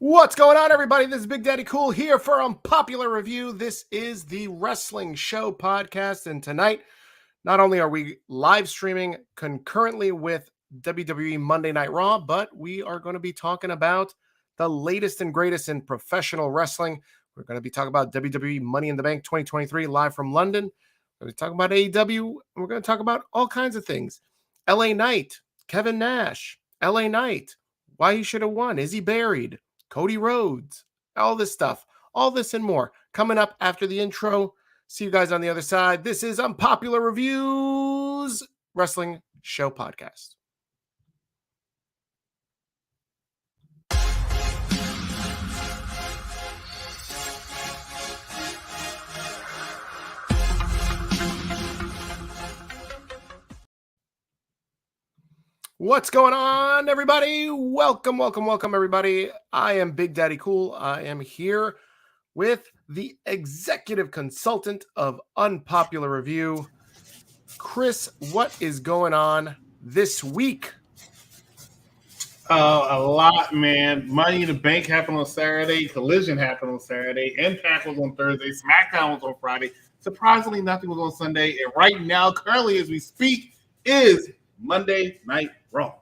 What's going on, everybody? This is Big Daddy Cool here for Unpopular Review. This is the Wrestling Show podcast, and tonight, not only are we live streaming concurrently with WWE Monday Night Raw, but we are going to be talking about the latest and greatest in professional wrestling. We're going to be talking about WWE Money in the Bank 2023 live from London. We're going to talk about AEW, and we're going to talk about all kinds of things. LA Knight, Kevin Nash, LA Knight, why he should have won, is he buried? Cody Rhodes, all this stuff, all this and more coming up after the intro. See you guys on the other side. This is Unpopular Reviews Wrestling Show Podcast. What's going on, everybody? Welcome, everybody. I am Big Daddy Cool. I am here with the Executive Consultant of Unpopular Review. Chris, what is going on this week? A lot, man. Money in the Bank happened on Saturday. Collision happened on Saturday. Impact was on Thursday. SmackDown was on Friday. Surprisingly, nothing was on Sunday. And right now, currently as we speak, is Monday Night Raw.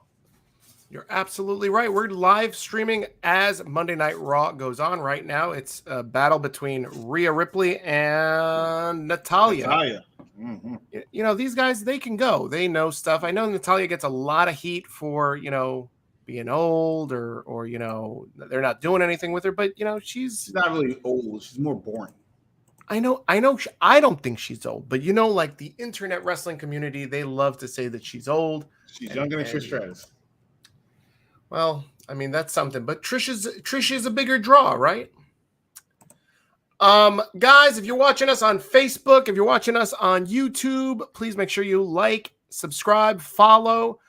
You're absolutely right. We're live streaming as Monday Night Raw goes on right now. It's a battle between Rhea Ripley and Natalya. Mm-hmm. You know, these guys, they can go. They know stuff. I know Natalya gets a lot of heat for, being old or they're not doing anything with her, but, she's not really old. She's more boring. I know. I don't think she's old, but like the internet wrestling community, they love to say that she's old. She's younger than Trish Stratus. Well, I mean, that's something, but Trish is a bigger draw, right? Guys, if you're watching us on Facebook, if you're watching us on YouTube, please make sure you like, subscribe, follow.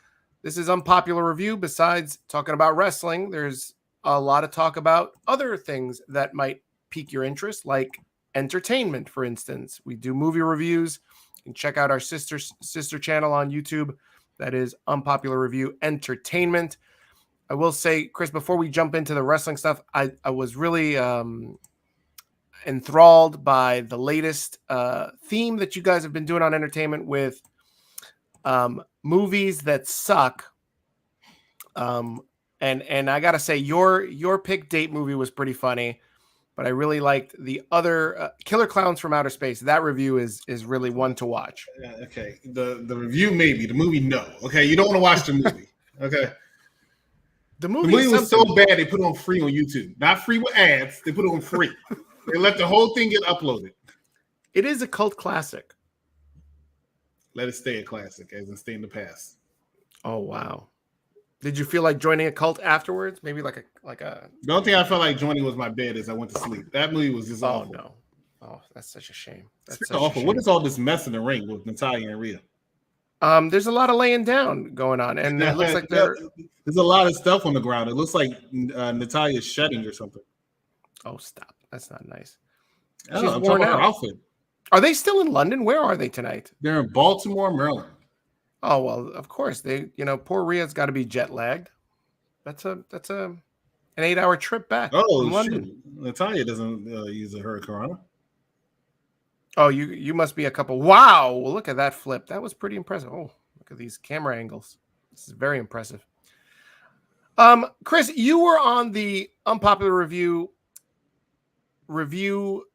This is Unpopular Review. Besides talking about wrestling, there's a lot of talk about other things that might pique your interest, like entertainment, for instance. We do movie reviews. You can check out our sister channel on YouTube. That is Unpopular Review Entertainment. I will say, Chris, before we jump into the wrestling stuff, I was really enthralled by the latest theme that you guys have been doing on entertainment with movies that suck. And I got to say, your pick Date movie was pretty funny. But I really liked the other Killer Clowns from Outer Space. That review is really one to watch. Okay. The review, maybe. The movie, no. Okay. You don't want to watch the movie. Okay. The movie was so bad they put it on free on YouTube. Not free with ads. They put it on free. They let the whole thing get uploaded. It is a cult classic. Let it stay a classic, as in stay in the past. Oh, wow. Did you feel like joining a cult afterwards? Maybe like a. The only thing I felt like joining was my bed as I went to sleep. That movie was just awful. No. Oh, that's such a shame. That's awful. What is all this mess in the ring with Natalya and Rhea? There's a lot of laying down going on, and it looks like there's a lot of stuff on the ground. It looks like Natalya's shedding or something. Oh, stop! That's not nice. She's worn out. Her outfit. Are they still in London? Where are they tonight? They're in Baltimore, Maryland. Oh, well, of course. They, poor Rhea's got to be jet lagged. That's an 8-hour trip back from London. Shoot. Natalya doesn't use a Hurricanrana. Oh, you must be a couple. Wow. Well, look at that flip. That was pretty impressive. Oh, look at these camera angles. This is very impressive. Chris, you were on the Unpopular Review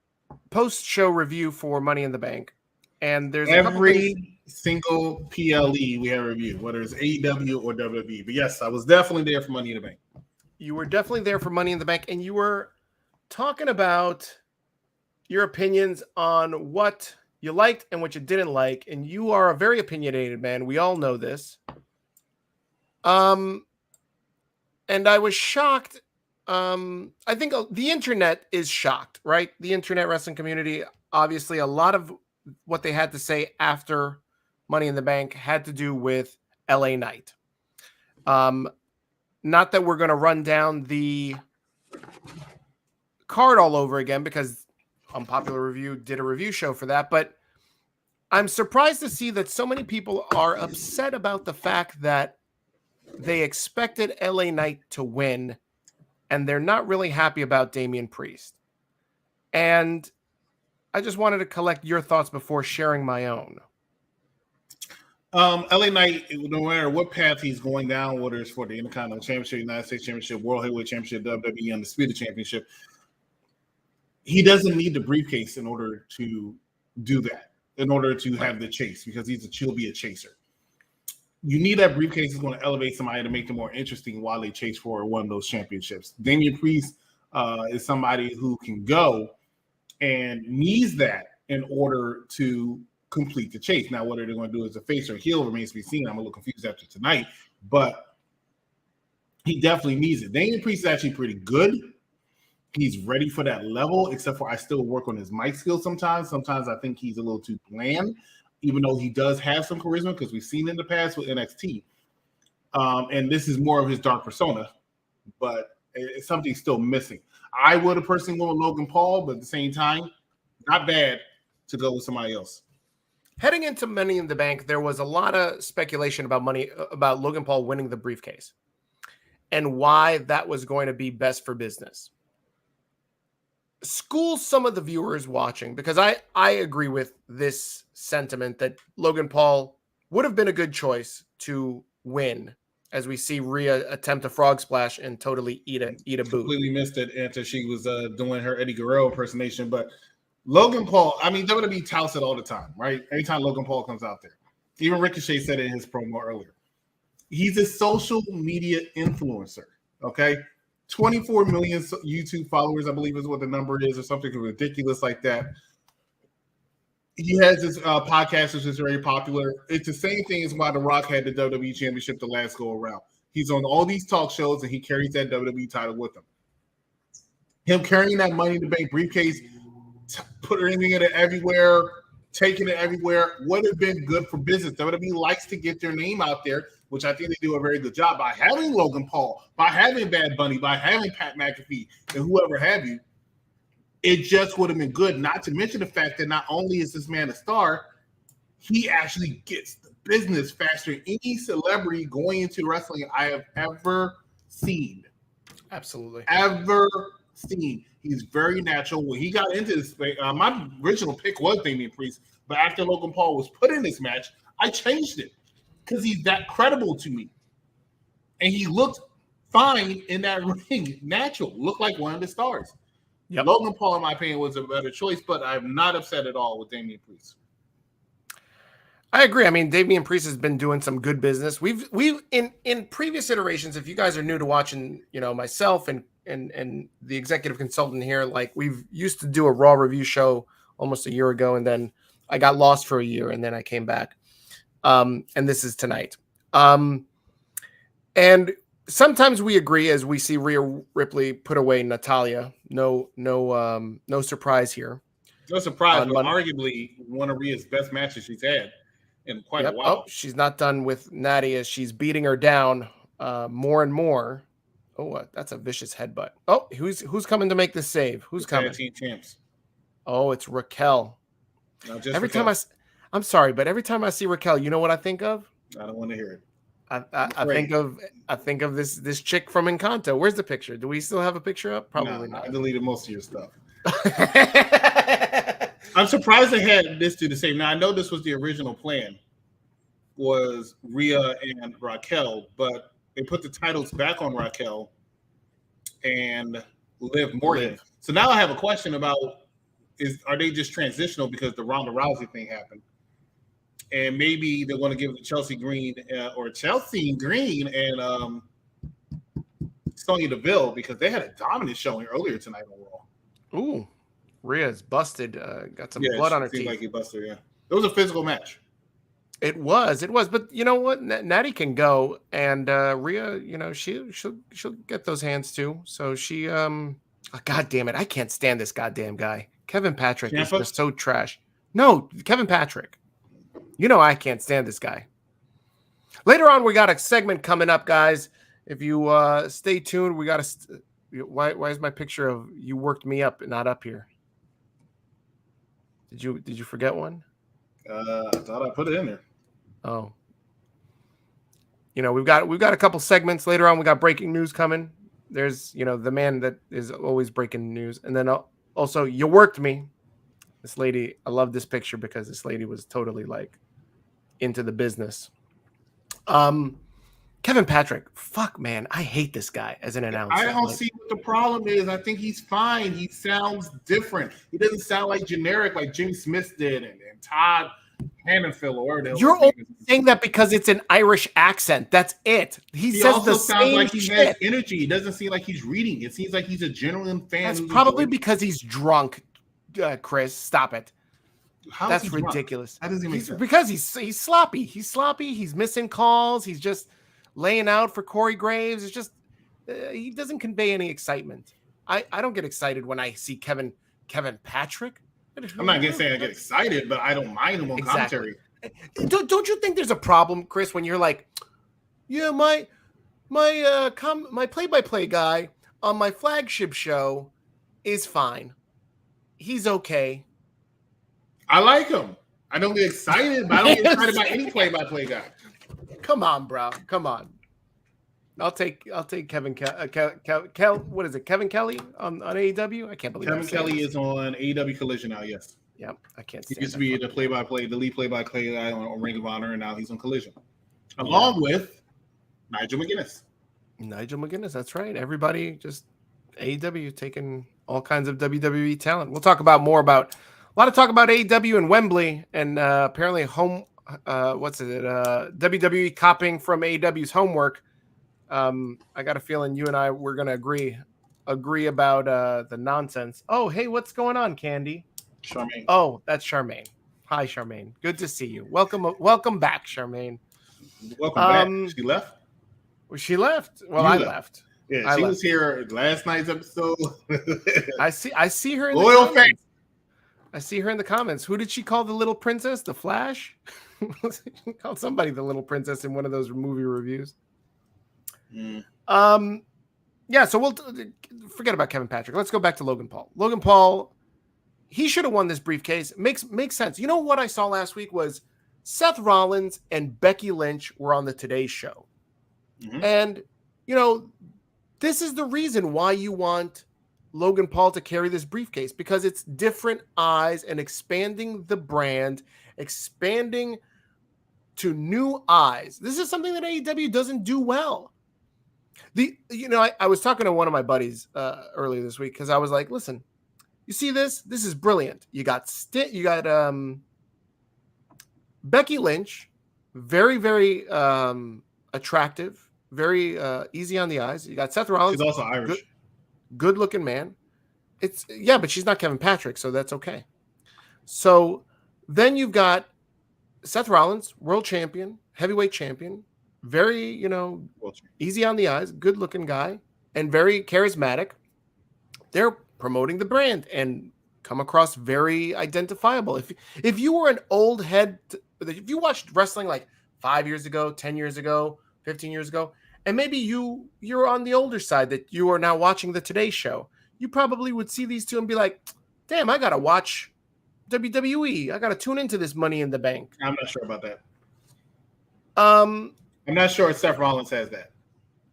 post-show review for Money in the Bank. And there's every single PLE we have reviewed, whether it's AEW or WWE. But yes, I was definitely there for Money in the Bank. You were definitely there for Money in the Bank, and you were talking about your opinions on what you liked and what you didn't like. And you are a very opinionated man. We all know this. And I was shocked. I think the internet is shocked, right? The internet wrestling community, obviously, a lot of what they had to say after Money in the Bank had to do with LA Knight. Not that we're going to run down the card all over again because Unpopular Review did a review show for that, but I'm surprised to see that so many people are upset about the fact that they expected LA Knight to win and they're not really happy about Damian Priest. And I just wanted to collect your thoughts before sharing my own. LA Knight, no matter what path he's going down, whether it's for the Intercontinental Championship, United States Championship, World Heavyweight Championship, WWE Undisputed Championship, he doesn't need the briefcase in order to do that, in order to have the chase, because he'll be a chaser. You need that briefcase is going to elevate somebody to make them more interesting while they chase for one of those championships. Damian Priest is somebody who can go and needs that in order to complete the chase. Now, whether they're going to do it as a face or a heel remains to be seen. I'm a little confused after tonight, but he definitely needs it. Damian Priest is actually pretty good. He's ready for that level, except for I still work on his mic skills sometimes. Sometimes I think he's a little too bland, even though he does have some charisma, because we've seen in the past with NXT. And this is more of his dark persona, but it's something still missing. I would have personally gone with Logan Paul, but at the same time, not bad to go with somebody else. Heading into Money in the Bank, there was a lot of speculation about Logan Paul winning the briefcase and why that was going to be best for business. School some of the viewers watching, because I agree with this sentiment that Logan Paul would have been a good choice to win, as we see Rhea attempt a frog splash and totally eat a boot. Completely missed it after she was doing her Eddie Guerrero impersonation. But Logan Paul, I mean, WWE touts it all the time, right? Every time Logan Paul comes out there. Even Ricochet said it in his promo earlier. He's a social media influencer, okay? 24 million YouTube followers, I believe is what the number is, or something ridiculous like that. He has his podcast, which is very popular. It's the same thing as why The Rock had the WWE Championship the last go around. He's on all these talk shows, and he carries that WWE title with him. Him carrying that Money in the Bank briefcase, putting it everywhere, taking it everywhere, would have been good for business. WWE likes to get their name out there, which I think they do a very good job by having Logan Paul, by having Bad Bunny, by having Pat McAfee, and whoever have you. It just would have been good, not to mention the fact that not only is this man a star, he actually gets the business faster than any celebrity going into wrestling I have ever seen. Absolutely. Ever seen. He's very natural. When he got into this, my original pick was Damian Priest, but after Logan Paul was put in this match, I changed it because he's that credible to me. And he looked fine in that ring, natural, looked like one of the stars. Yep. Logan Paul, in my opinion, was a better choice, but I'm not upset at all with Damian Priest. I agree. I mean, Damian Priest has been doing some good business. We've in previous iterations, if you guys are new to watching, myself and the executive consultant here, like we've used to do a Raw review show almost a year ago, and then I got lost for a year, and then I came back. And this is tonight. And sometimes we agree as we see Rhea Ripley put away Natalya. No surprise here. No surprise, but arguably one of Rhea's best matches she's had in quite a while. Oh, she's not done with Natty as she's beating her down more and more. Oh, that's a vicious headbutt. Oh, who's coming to make this save? Who's coming? Tag team champs. Oh, it's Raquel. I'm sorry, but every time I see Raquel, you know what I think of? I don't want to hear it. I think of this chick from Encanto. Where's the picture? Do we still have a picture up? Probably not. I deleted most of your stuff. I'm surprised they had this to the same. Now I know this was the original plan, was Rhea and Raquel, but they put the titles back on Raquel and Liv Morgan. So now I have a question about: are they just transitional because the Ronda Rousey thing happened? And maybe they want to give it to Chelsea Green and Sonya Deville, because they had a dominant showing earlier tonight on Raw. Ooh, Rhea's busted. Got some blood on her teeth. Like he busted. Yeah, it was a physical match. It was. But you know what? Natty can go, and Rhea, she'll get those hands too. So she, God damn it, I can't stand this goddamn guy. Kevin Patrick is just so trash. No, Kevin Patrick. I can't stand this guy. Later on, we got a segment coming up, guys. If you stay tuned, we got why is my picture of you worked me up not up here? Did you forget one? I thought I put it in there. Oh. We've got a couple segments later on. We got breaking news coming. there's the man that is always breaking news, and then also you worked me. This lady, I love this picture because this lady was totally like into the business. Kevin Patrick, fuck man, I hate this guy as an announcer. I don't see what the problem is. I think he's fine. He sounds different. He doesn't sound like generic like Jimmy Smith did and Todd Hannafil or You're only saying that because it's an Irish accent. That's it. He says also the sounds same like he shit. has energy. It doesn't seem like he's reading. It seems like he's a genuine fan. That's probably because he's drunk. Chris, stop it. That's ridiculous. That doesn't make sense. Because he's sloppy. He's sloppy. He's missing calls. He's just laying out for Corey Graves. It's just he doesn't convey any excitement. I don't get excited when I see Kevin Patrick. I'm not saying I get excited, but I don't mind him on commentary. Don't you think there's a problem, Chris, when you're like, yeah, my play-by-play guy on my flagship show is fine. He's okay. I like him. I don't get excited, but I don't get excited about any play-by-play guy. Come on, bro. Come on. I'll take Kevin what is it? Kevin Kelly on AEW? I can't believe Kevin Kelly is on AEW Collision now, yes. Yeah, I can't He used to be the lead play-by-play guy on Ring of Honor, and now he's on Collision. Along with Nigel McGuinness. Nigel McGuinness, that's right. Everybody just AEW taking all kinds of WWE talent. We'll talk about a lot of talk about AEW and Wembley, and apparently WWE copying from AEW's homework. I got a feeling you and I we're gonna agree about the nonsense. Oh, hey, what's going on, Candy? Charmaine. Oh, that's Charmaine. Hi, Charmaine. Good to see you. Welcome back, Charmaine. Welcome back. She left? Well, she left. Well, I left. Yeah, she was here last night's episode. I see her in loyal the fan. I see her in the comments. Who did she call the little princess? The Flash? She called somebody the little princess in one of those movie reviews. Yeah, so we'll forget about Kevin Patrick. Let's go back to Logan Paul. Logan Paul, he should have won this briefcase. Makes sense. You know what I saw last week was Seth Rollins and Becky Lynch were on the Today Show. And, this is the reason why you want Logan Paul to carry this briefcase, because it's different eyes and expanding the brand, expanding to new eyes. This is something that AEW doesn't do well. I was talking to one of my buddies earlier this week because I was like, listen, you see this? This is brilliant. You got Becky Lynch, very, very attractive, very easy on the eyes. You got Seth Rollins. She's also Irish. Good looking man. But she's not Kevin Patrick, so that's okay. So then you've got Seth Rollins, world champion, heavyweight champion, very, easy on the eyes, good looking guy, and very charismatic. They're promoting the brand and come across very identifiable. If you were an old head, if you watched wrestling like 5 years ago, 10 years ago, 15 years ago, and maybe you're on the older side that you are now watching the Today Show, you probably would see these two and be like, damn, I got to watch WWE. I got to tune into this Money in the Bank. I'm not sure about that. I'm not sure if Seth Rollins has that.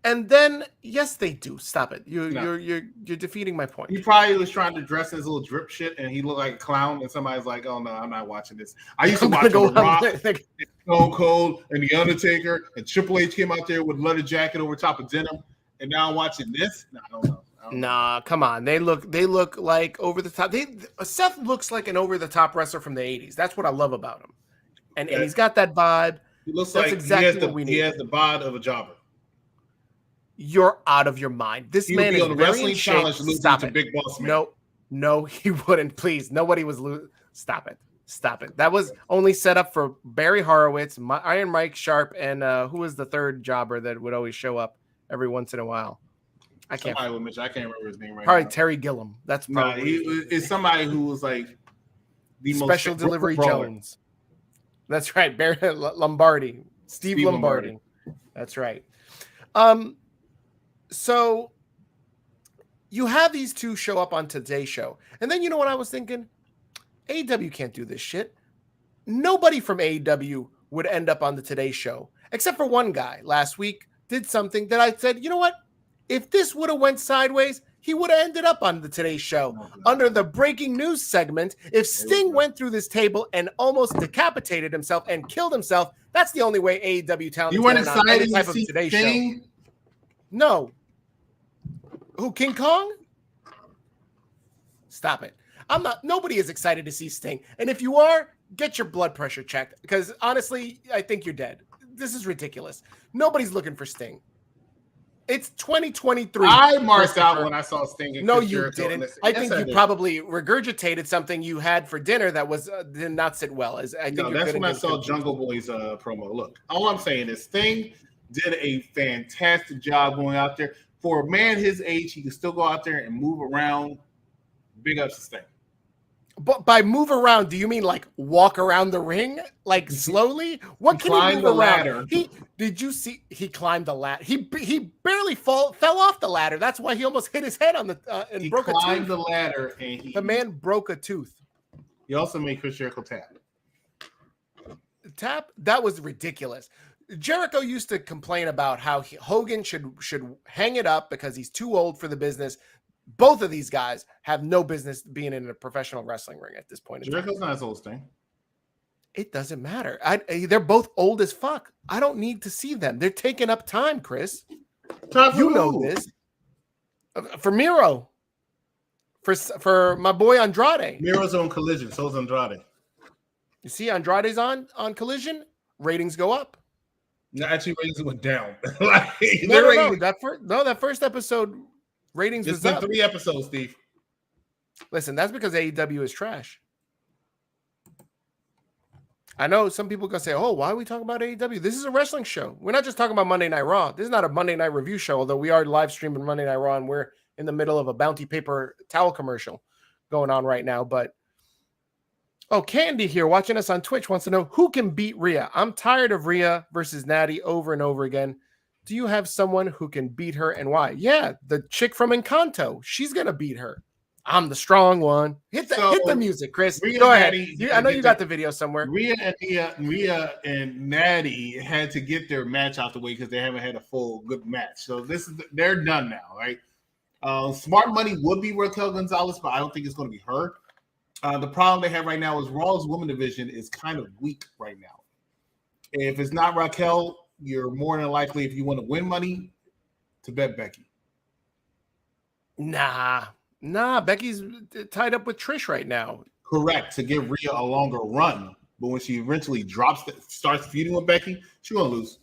And then, yes, they do. Stop it. You're defeating my point. He probably was trying to dress in his little drip shit, and he looked like a clown. And somebody's like, "Oh no, I'm not watching this." I used to watch The Rock, and Stone Cold, and The Undertaker, and Triple H came out there with a leather jacket over top of denim. And now I'm watching this. No, I don't know. Nah, come on. They look like over the top. Seth looks like an over the top wrestler from the 80s. That's what I love about him. And he's got that vibe. He looks like exactly what we need. He has the bod of a jobber. You're out of your mind. This man is on the wrestling challenge losing to Big Boss Man. No, he wouldn't. Please, nobody was losing. Stop it. That was only set up for Barry Horowitz, Iron Mike Sharp, and who was the third jobber that would always show up every once in a while? I can't remember his name right now. Probably Terry Gillum. That's probably it's somebody who was like the Special Delivery Jones. That's right, Barry Lombardi, Steve Lombardi. That's right. So you have these two show up on Today's Show. And then you know what I was thinking? AEW can't do this shit. Nobody from AEW would end up on the Today Show, except for one guy last week did something that I said, you know what? If this would have went sideways, he would have ended up on the Today Show under the breaking news segment. If Sting went through this table and almost decapitated himself and killed himself, that's the only way AEW talent. You weren't excited to see Today Sting? Show. No. Who, King Kong? Stop it. I'm not. Nobody is excited to see Sting. And if you are, get your blood pressure checked. Because honestly, I think you're dead. This is ridiculous. Nobody's looking for Sting. It's 2023. I marked out when I saw Sting. No, you didn't. I think you probably regurgitated something you had for dinner that was did not sit well. That's when I saw Jungle Boy's promo. Look, all I'm saying is Sting did a fantastic job going out there. For a man his age, he can still go out there and move around. Big ups to Sting. But by move around, do you mean like walk around the ring, like slowly? What can he move around? Ladder. Did you see? He climbed the ladder. He barely fell off the ladder. That's why he almost hit his head on the and broke a tooth. He climbed the ladder and the man broke a tooth. He also made Chris Jericho tap. Tap? That was ridiculous. Jericho used to complain about how Hogan should hang it up because he's too old for the business. Both of these guys have no business being in a professional wrestling ring at this point. Jericho's not as old as Sting. It doesn't matter. They're both old as fuck. I don't need to see them. They're taking up time, Chris. You know this. For Miro. For my boy Andrade. Miro's on Collision. So's Andrade. You see Andrade's on Collision. Ratings go up. No, actually, ratings went down. That first episode. Ratings was up. 3 episodes, Steve. Listen, that's because AEW is trash. I know some people are going to say, oh, why are we talking about AEW? This is a wrestling show. We're not just talking about Monday Night Raw. This is not a Monday Night review show, although we are live streaming Monday Night Raw, and we're in the middle of a Bounty Paper towel commercial going on right now. But, Candy here watching us on Twitch wants to know who can beat Rhea. I'm tired of Rhea versus Natty over and over again. Do you have someone who can beat her and why? Yeah, the chick from Encanto. She's going to beat her. I'm the strong one. Hit the music, Chris. Go ahead. I know you got the video somewhere. Rhea and Natty had to get their match out the way because they haven't had a full good match. So they're done now, right? Smart Money would be Raquel Gonzalez, but I don't think it's going to be her. The problem they have right now is Raw's women division is kind of weak right now. If it's not Raquel, you're more than likely, if you want to win money, to bet Becky. Nah, Becky's tied up with Trish right now. Correct, to give Rhea a longer run. But when she eventually starts feuding with Becky, she's going to lose.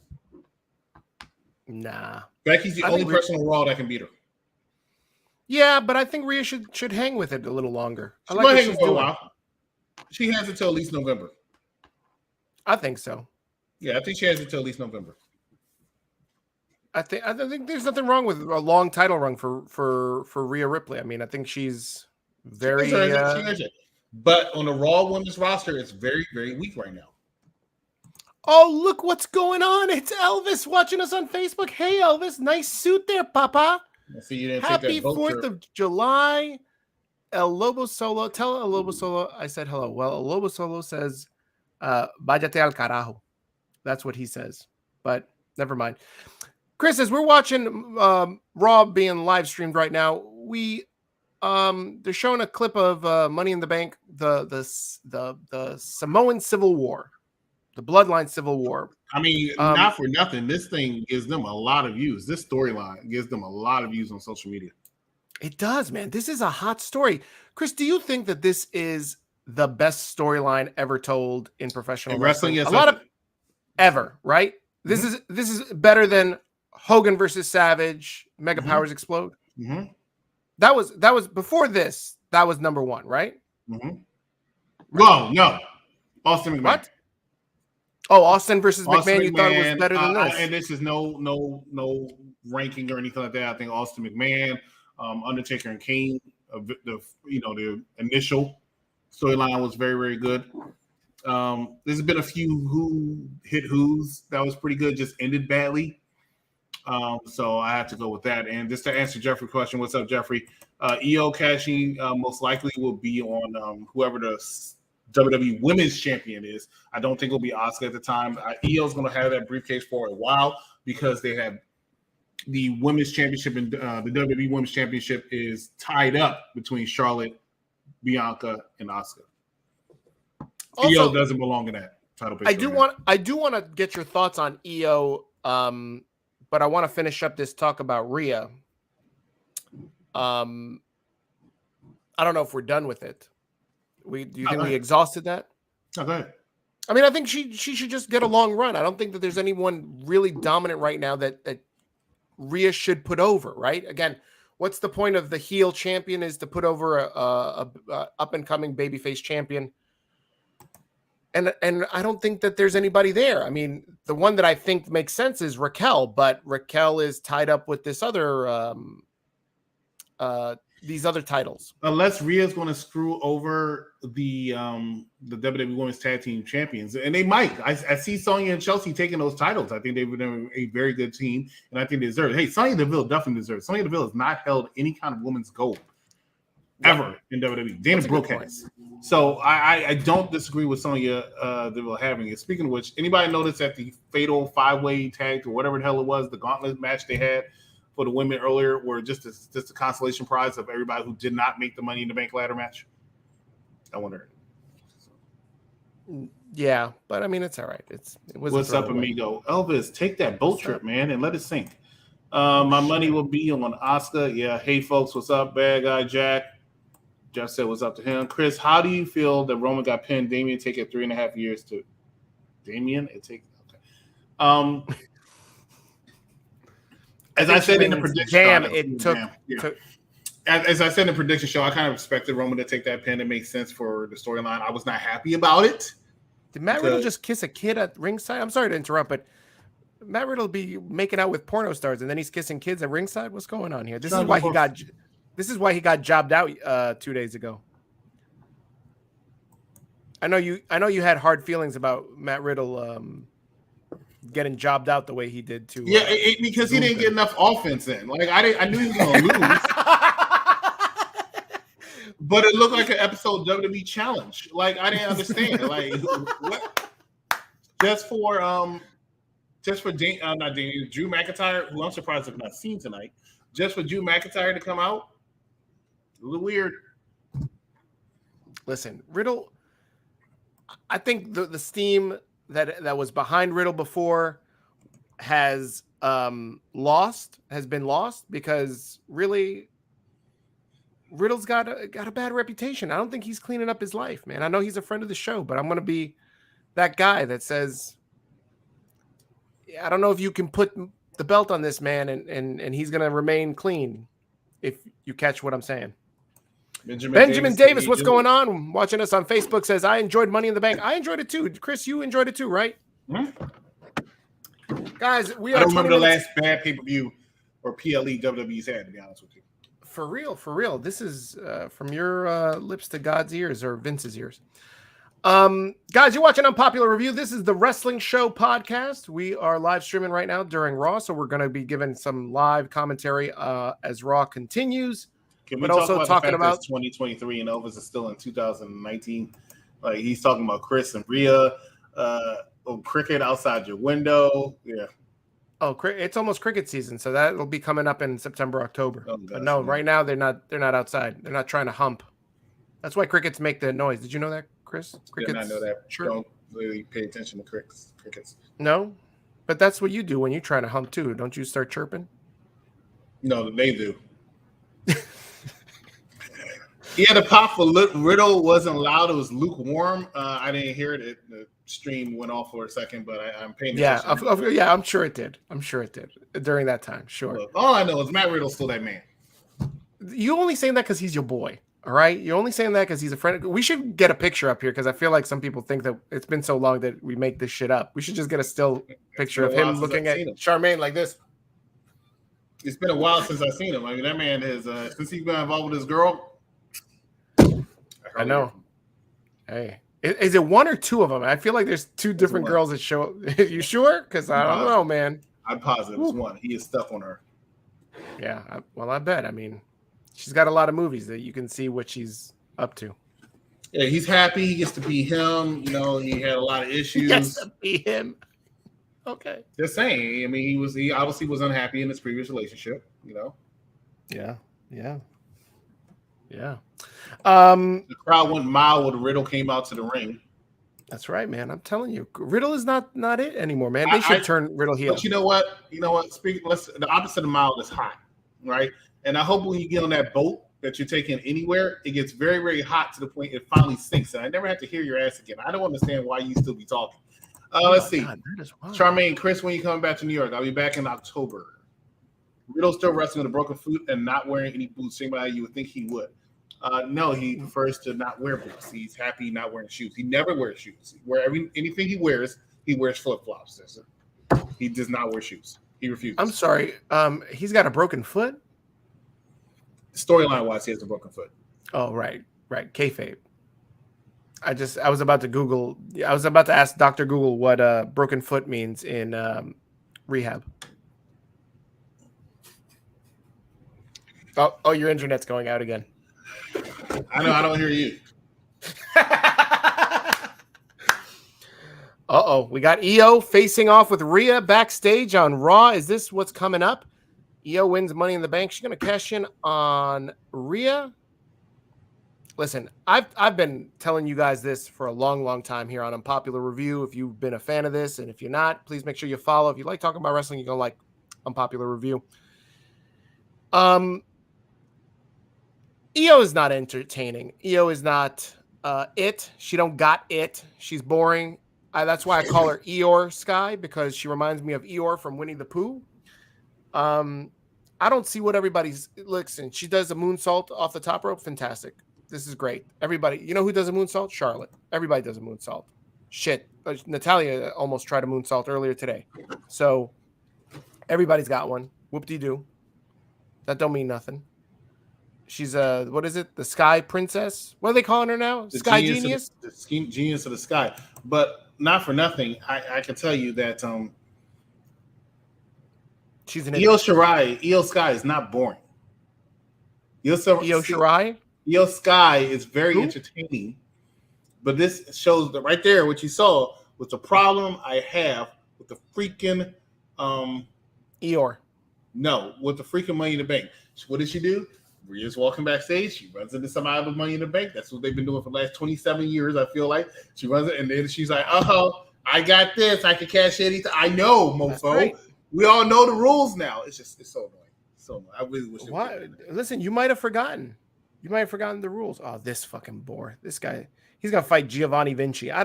Nah. Becky's the only person on Raw that can beat her. Yeah, but I think Rhea should hang with it a little longer. She's going to hang for a while. She has until at least November. I think so. Yeah, I think she has until at least November. I think there's nothing wrong with a long title run for Rhea Ripley. I mean, I think she's very. But on the Raw Women's roster, it's very, very weak right now. Oh, look what's going on! It's Elvis watching us on Facebook. Hey, Elvis, nice suit there, Papa. I see you didn't Happy 4th of July. El Lobo Solo. Tell El Lobo Solo I said hello. Well, El Lobo Solo says, "Váyate al carajo." That's what he says, but never mind. Chris, as we're watching Raw being live streamed right now, they're showing a clip of Money in the Bank, the Samoan Civil War, the Bloodline Civil War. I mean, not for nothing. This thing gives them a lot of views. This storyline gives them a lot of views on social media. It does, man. This is a hot story. Chris, do you think that this is the best storyline ever told in professional wrestling? Yes, a lot of ever, right? This is better than Hogan versus Savage, Mega Powers Explode. Mm-hmm. That was before this. That was number one, right? Mm-hmm. Well, no, Austin McMahon. What? Oh, Austin versus McMahon. You thought it was better than this? And this is no ranking or anything like that. I think Austin McMahon, Undertaker, and Kane. The initial storyline was very, very good. There's been a few who's that was pretty good, just ended badly. So I have to go with that. And just to answer Jeffrey's question, what's up, Jeffrey? EO cashing most likely will be on whoever the WWE Women's Champion is. I don't think it'll be Asuka at the time. EO's going to have that briefcase for a while because they have the women's championship and the WWE Women's Championship is tied up between Charlotte, Bianca, and Asuka. Io doesn't belong in that title picture. I do want to get your thoughts on Io, but I want to finish up this talk about Rhea. I don't know if we're done with it. Do you think we exhausted that? No, go ahead. I mean, I think she should just get a long run. I don't think that there's anyone really dominant right now that Rhea should put over, right? Again, what's the point of the heel champion is to put over a up-and-coming babyface champion? And I don't think that there's anybody there. I mean, the one that I think makes sense is Raquel, but Raquel is tied up with this other these other titles. Unless Rhea's going to screw over the WWE Women's Tag Team Champions, and they might. I see Sonya and Chelsea taking those titles. I think they've been a very good team, and I think they deserve it. Hey, Sonya Deville definitely deserves it. Sonya Deville has not held any kind of women's gold ever in WWE. Dana Brooke has. So I don't disagree with Sonya Deville having it. Speaking of which, anybody notice that the fatal 5-way tag or whatever the hell it was, the gauntlet match they had for the women earlier were just a consolation prize of everybody who did not make the Money in the Bank ladder match? I wonder. Yeah, but I mean, it's all right. It was. What's up, amigo? Elvis, take that boat trip, man, and let it sink. My money will be on Asuka. Yeah. Hey, folks, what's up? Bad guy Jack. Jeff said what's up to him. Chris, how do you feel that Roman got pinned? Damian take it 3.5 years to. Damian, it takes. Okay. As I said in the prediction show, as I said in the prediction show, I kind of expected Roman to take that pin. It makes sense for the storyline. I was not happy about it. Did Matt Riddle just kiss a kid at ringside? I'm sorry to interrupt, but Matt Riddle be making out with porno stars and then he's kissing kids at ringside. What's going on here? This is why he got jobbed out 2 days ago. I know you had hard feelings about Matt Riddle getting jobbed out the way he did too. Yeah, because he didn't get enough offense in. Like I knew he was going to lose, but it looked like an episode WWE challenge. Like I didn't understand. Like what? Just for Drew McIntyre, who I'm surprised I've not seen tonight. Just for Drew McIntyre to come out, a little weird. Listen, Riddle. I think the steam that was behind Riddle before has been lost because really Riddle's got a bad reputation. I don't think he's cleaning up his life, man. I know he's a friend of the show, but I'm going to be that guy that says, I don't know if you can put the belt on this man and he's going to remain clean, if you catch what I'm saying. Benjamin Davis, what's going on? Watching us on Facebook says, I enjoyed Money in the Bank. I enjoyed it too. Chris, you enjoyed it too, right? Mm-hmm. Guys, I don't remember the last bad pay-per-view or PLE WWE's had, to be honest with you. For real. This is from your lips to God's ears or Vince's ears. Guys, you're watching Unpopular Review. This is the Wrestling Show podcast. We are live streaming right now during Raw, so we're going to be giving some live commentary as Raw continues. Can we talk about 2023 and Elvis is still in 2019? Like he's talking about Chris and Rhea, cricket outside your window. Yeah. Oh, it's almost cricket season, so that will be coming up in September, October. Oh, but no, right now they're not outside. They're not trying to hump. That's why crickets make the noise. Did you know that, Chris? Crickets. Did not know that. Sure. Don't really pay attention to crickets. No, but that's what you do when you try to hump too. Don't you start chirping? No, they do. Yeah, the pop for Riddle wasn't loud. It was lukewarm. I didn't hear it. The stream went off for a second, but I'm paying attention. Yeah, I'm sure it did. During that time. Sure. Look, all I know is Matt Riddle's still that man. You only saying that because he's your boy. All right. You're only saying that because he's a friend. We should get a picture up here because I feel like some people think that it's been so long that we make this shit up. We should just get a still picture of him looking at Charmaine like this. It's been a while since I've seen him. I mean, that man has since he's been involved with his girl. I know. Hey, is it one or two of them? I feel like there's two different girls that show up. You sure? Because I don't know, man. I'm positive it's one. He is stuck on her. Yeah. I bet. I mean, she's got a lot of movies that you can see what she's up to. Yeah, he's happy. He gets to be him. You know, he had a lot of issues. He gets to be him. Okay. Just saying. I mean, he obviously was unhappy in his previous relationship. Yeah. The crowd went mild when Riddle came out to the ring. That's right, man. I'm telling you, Riddle is not it anymore, man. They should turn Riddle heel. But you know what? The opposite of mild is hot, right? And I hope when you get on that boat that you're taking anywhere, it gets very, very hot to the point it finally sinks. And I never have to hear your ass again. I don't understand why you still be talking. Let's see. God, Charmaine, Chris, when you coming back to New York? I'll be back in October. Riddle still wrestling with a broken foot and not wearing any boots. Same way you would think he would. No, he prefers to not wear boots. He's happy not wearing shoes. He never wears shoes. Anything he wears flip flops. He does not wear shoes. He refuses. I'm sorry. He's got a broken foot. Storyline wise, he has a broken foot. Oh, right. Kayfabe. I was about to Google. I was about to ask Dr. Google what broken foot means in rehab. Oh, your internet's going out again. I know. I don't hear you. We got Io facing off with Rhea backstage on Raw. Is this what's coming up? Io wins Money in the Bank. She's going to cash in on Rhea. Listen, I've been telling you guys this for a long, long time here on Unpopular Review. If you've been a fan of this, and if you're not, please make sure you follow. If you like talking about wrestling, you're going to like Unpopular Review. Io is not entertaining. Io is not it. She don't got it. She's boring. That's why I call her Eeyore Sky, because she reminds me of Eeyore from Winnie the Pooh. I don't see what everybody's listen. She does a moonsault off the top rope. Fantastic. This is great. Everybody, you know who does a moonsault? Charlotte. Everybody does a moonsault. Shit. Natalia almost tried a moonsault earlier today. So everybody's got one. Whoop-de-doo. That don't mean nothing. She's what is it? The Sky Princess? What are they calling her now? The Sky Genius? The Genius of the Sky. But not for nothing, I can tell you that she's an Io Sky is not boring. Io Sky is very entertaining. But this shows that right there, what you saw was the problem I have with the freaking Eeyore. No, with the freaking Money in the Bank. What did she do? Rhea's walking backstage. She runs into somebody with Money in the Bank. That's what they've been doing for the last 27 years, I feel like. She runs it, and then she's like, I got this. I can cash anything. I know, mofo. Right. We all know the rules now. It's so annoying. So annoying. I really wish. Listen, you might have forgotten. You might have forgotten the rules. Oh, this fucking bore. This guy, he's going to fight Giovanni Vinci. I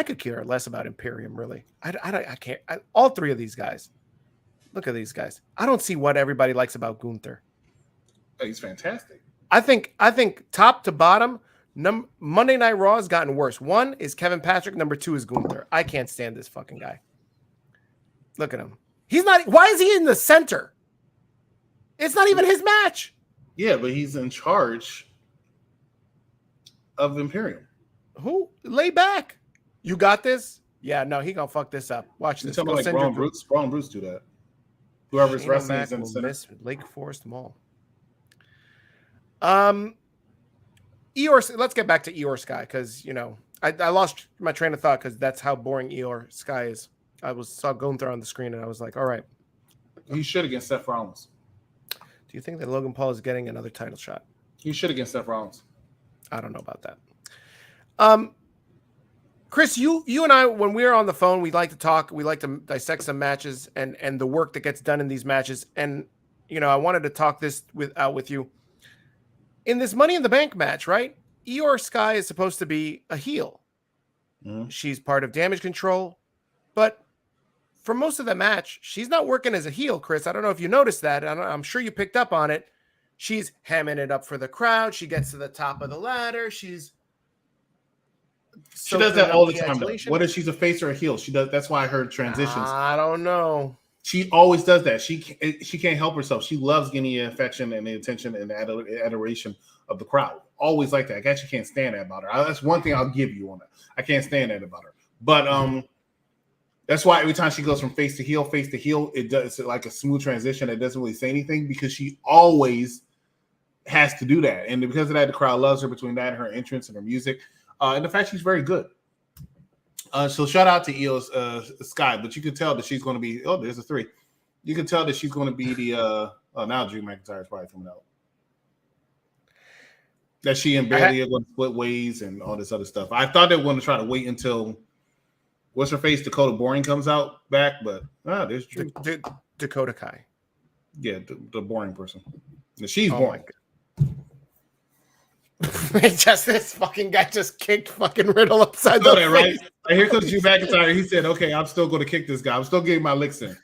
could care less about Imperium, really. I can't. All three of these guys. Look at these guys. I don't see what everybody likes about Gunther. He's fantastic. I think top to bottom, Monday Night Raw has gotten worse. 1 is Kevin Patrick. Number 2 is Gunther. I can't stand this fucking guy. Look at him. He's not. Why is he in the center? It's not even his match. Yeah, but he's in charge of Imperium. Who? Lay back. You got this? Yeah, no, he gonna fuck this up. Watch this. Something like Braun Bruce do that. Whoever's wrestling is in the center. Lake Forest Mall. Eeyore, let's get back to Eeyore Sky, because I lost my train of thought because that's how boring Eeyore Sky is. I saw Gunther on the screen and I was like, all right. He should against Seth Rollins. Do you think that Logan Paul is getting another title shot? He should against Seth Rollins. I don't know about that. Chris, you and I, when we're on the phone, we like to talk. We like to dissect some matches and the work that gets done in these matches. And I wanted to talk this with you. In this Money in the Bank match, right? Eeyore Sky is supposed to be a heel. Mm-hmm. She's part of Damage Control, but for most of the match, she's not working as a heel, Chris. I don't know if you noticed that. I'm sure you picked up on it. She's hamming it up for the crowd. She gets to the top of the ladder. She does that all the time. Whether she's a face or a heel, she does. That's why I heard transitions. I don't know. She always does that. She can't help herself. She loves getting the affection and the attention and the adoration of the crowd. Always like that. I guess you can't stand that about her. That's one thing I'll give you on that. I can't stand that about her. But that's why every time she goes from face to heel, it's like a smooth transition that doesn't really say anything, because she always has to do that. And because of that, the crowd loves her, between that and her entrance and her music. And the fact she's very good. So shout out to Eos Sky, but you can tell that she's going to be. Oh, there's a 3. You can tell that she's going to be the. Now Drew McIntyre is probably coming out. That she and Bailey are going to split ways and all this other stuff. I thought they were going to try to wait until what's her face Dakota Boring comes out back, but there's Drew. Dakota Kai. Yeah, the boring person. She's boring. Just this fucking guy just kicked fucking Riddle upside the face. Right? And here comes Drew McIntyre. He said, "Okay, I'm still going to kick this guy. I'm still getting my licks in."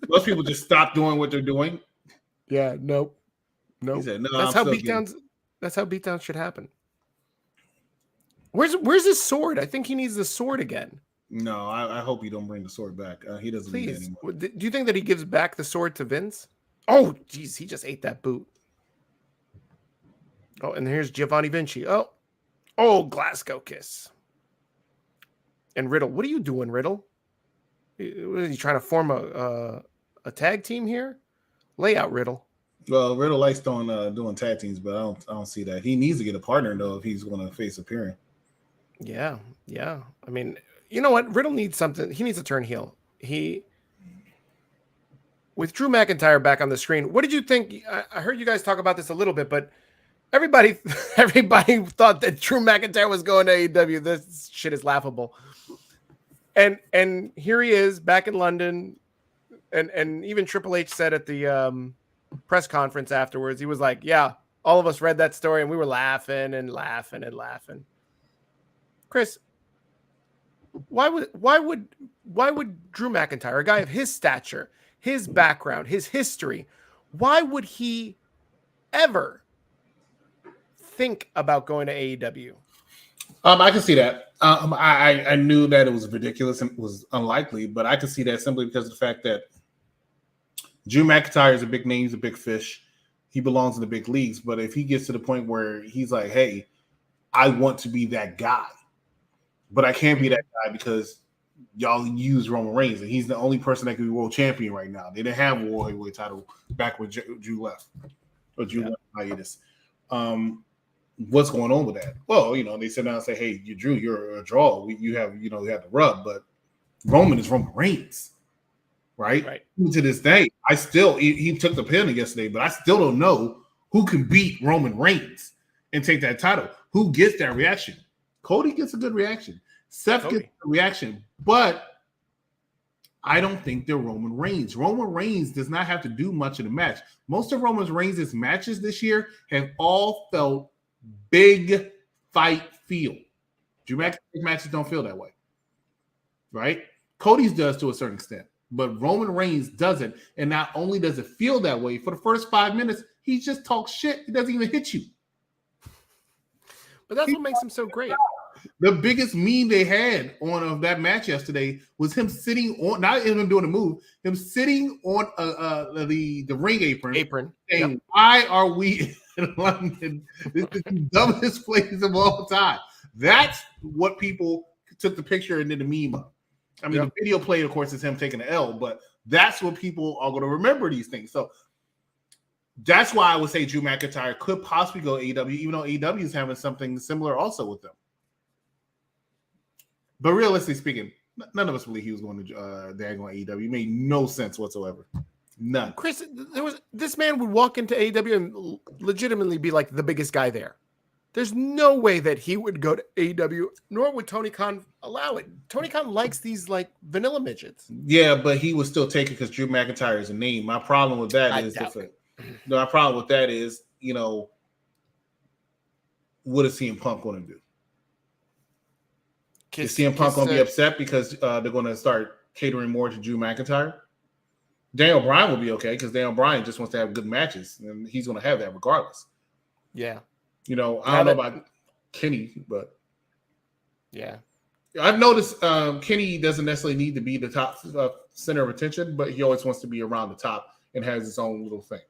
Most people just stop doing what they're doing. Yeah, nope. He said, "No, that's how beatdowns. That's how beatdowns should happen." Where's his sword? I think he needs the sword again. No, I hope you don't bring the sword back. He doesn't need it anymore. Do you think that he gives back the sword to Vince? Oh, geez, he just ate that boot. Oh, and here's Giovanni Vinci. Oh, Glasgow kiss. And Riddle, what are you doing, Riddle? What, are you trying to form a tag team here? Lay out, Riddle. Well, Riddle likes doing tag teams, but I don't see that. He needs to get a partner though if he's going to face a pairing. Yeah. I mean, you know what? Riddle needs something. He needs to turn heel. With Drew McIntyre back on the screen, what did you think? I heard you guys talk about this a little bit, but everybody thought that Drew McIntyre was going to AEW. This shit is laughable. And here he is back in London, and even Triple H said at the press conference afterwards, he was like, "Yeah, all of us read that story and we were laughing and laughing and laughing." Chris, why would Drew McIntyre, a guy of his stature, his background, his history, why would he ever think about going to AEW? I can see that. I knew that it was ridiculous and it was unlikely, but I can see that simply because of the fact that Drew McIntyre is a big name, he's a big fish. He belongs in the big leagues. But if he gets to the point where he's like, "Hey, I want to be that guy, but I can't be that guy because y'all use Roman Reigns, and he's the only person that can be world champion right now." They didn't have a world heavyweight title back when Drew left, or Drew left hiatus. What's going on with that? Well, they sit down and say, "Hey, Drew, you're a draw. You have the rub, but Roman is Roman Reigns, right? Even to this day, I still he took the pin yesterday, but I still don't know who can beat Roman Reigns and take that title. Who gets that reaction? Cody gets a good reaction. Seth gets a reaction, but I don't think they're Roman Reigns. Roman Reigns does not have to do much in the match. Most of Roman Reigns' matches this year have all felt big fight feel. Drew McIntyre's matches don't feel that way, right? Cody's does to a certain extent, but Roman Reigns doesn't. And not only does it feel that way, for the first 5 minutes, he just talks shit. He doesn't even hit you. But that's what makes him so great. The biggest meme they had on that match yesterday was him sitting on, not even doing a move, him sitting on the ring apron saying, "Why are we in London? This is the dumbest place of all time." That's what people took the picture and did the meme of. I mean, the video played, of course, is him taking the L, but that's what people are going to remember these things. So that's why I would say Drew McIntyre could possibly go AEW, even though AEW is having something similar also with them. But realistically speaking, none of us believe he was going to AEW. It made no sense whatsoever. None. Chris, this man would walk into AEW and legitimately be like the biggest guy there. There's no way that he would go to AEW, nor would Tony Khan allow it. Tony Khan likes these like vanilla midgets. Yeah, but he was still taken because Drew McIntyre is a name. My problem with that is different. No, my problem with that is, what is CM Punk going to do? Is CM Punk going to be upset because they're going to start catering more to Drew McIntyre? Daniel Bryan will be okay because Daniel Bryan just wants to have good matches, and he's going to have that regardless. Yeah. I don't know about Kenny, but yeah, I've noticed Kenny doesn't necessarily need to be the top center of attention, but he always wants to be around the top and has his own little thing.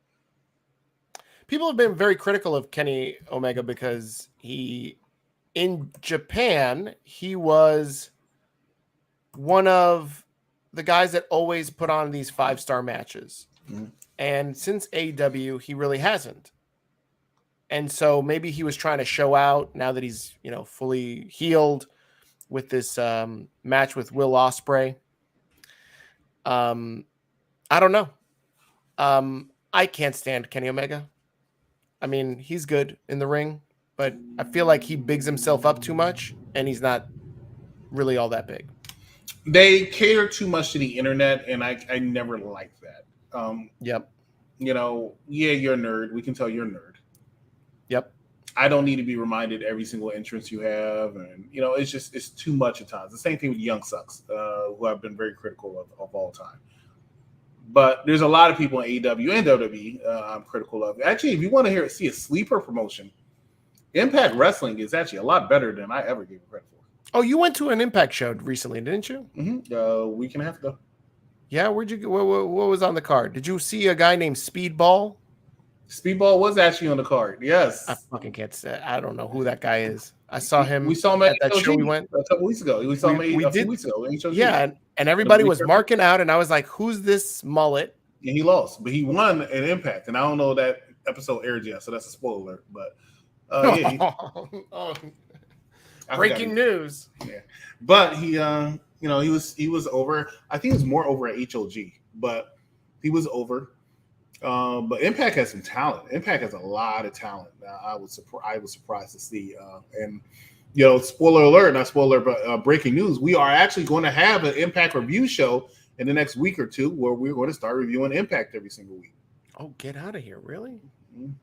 People have been very critical of Kenny Omega because in Japan, he was one of the guys that always put on these 5-star matches. Mm-hmm. And since AEW, he really hasn't. And so maybe he was trying to show out now that he's, fully healed. with this match with Will Ospreay. I don't know. I can't stand Kenny Omega. I mean, he's good in the ring, but I feel like he bigs himself up too much, and he's not really all that big. They cater too much to the internet, and I never liked that. Yep. You know, yeah, you're a nerd. We can tell you're a nerd. Yep. I don't need to be reminded every single entrance you have, and you know, it's too much at times. The same thing with Young Sucks, who I've been very critical of all time. But there's a lot of people in AEW and WWE I'm critical of. Actually, if you want to see a sleeper promotion, Impact Wrestling is actually a lot better than I ever gave it credit for. Oh, you went to an Impact show recently, didn't you? Mm-hmm. A week and a half ago. Yeah, where'd you go? What was on the card? Did you see a guy named Speedball? Speedball was actually on the card. Yes. I fucking can't say. I don't know who that guy is. I saw him. We saw him at that show we went a couple weeks ago. We saw him a few weeks ago. Yeah, and everybody was marking out, and I was like, "Who's this mullet?" And he lost, but he won an Impact. And I don't know that episode aired yet, so that's a spoiler alert. But breaking news. Yeah, but he, he was over. I think it was more over at HOG, but he was over. But Impact has some talent. Impact has a lot of talent. I was surprised to see. And you know, spoiler alert, not spoiler, but breaking news. We are actually going to have an Impact review show in the next week or two, where we're going to start reviewing Impact every single week. Oh, get out of here! Really? Mm-hmm.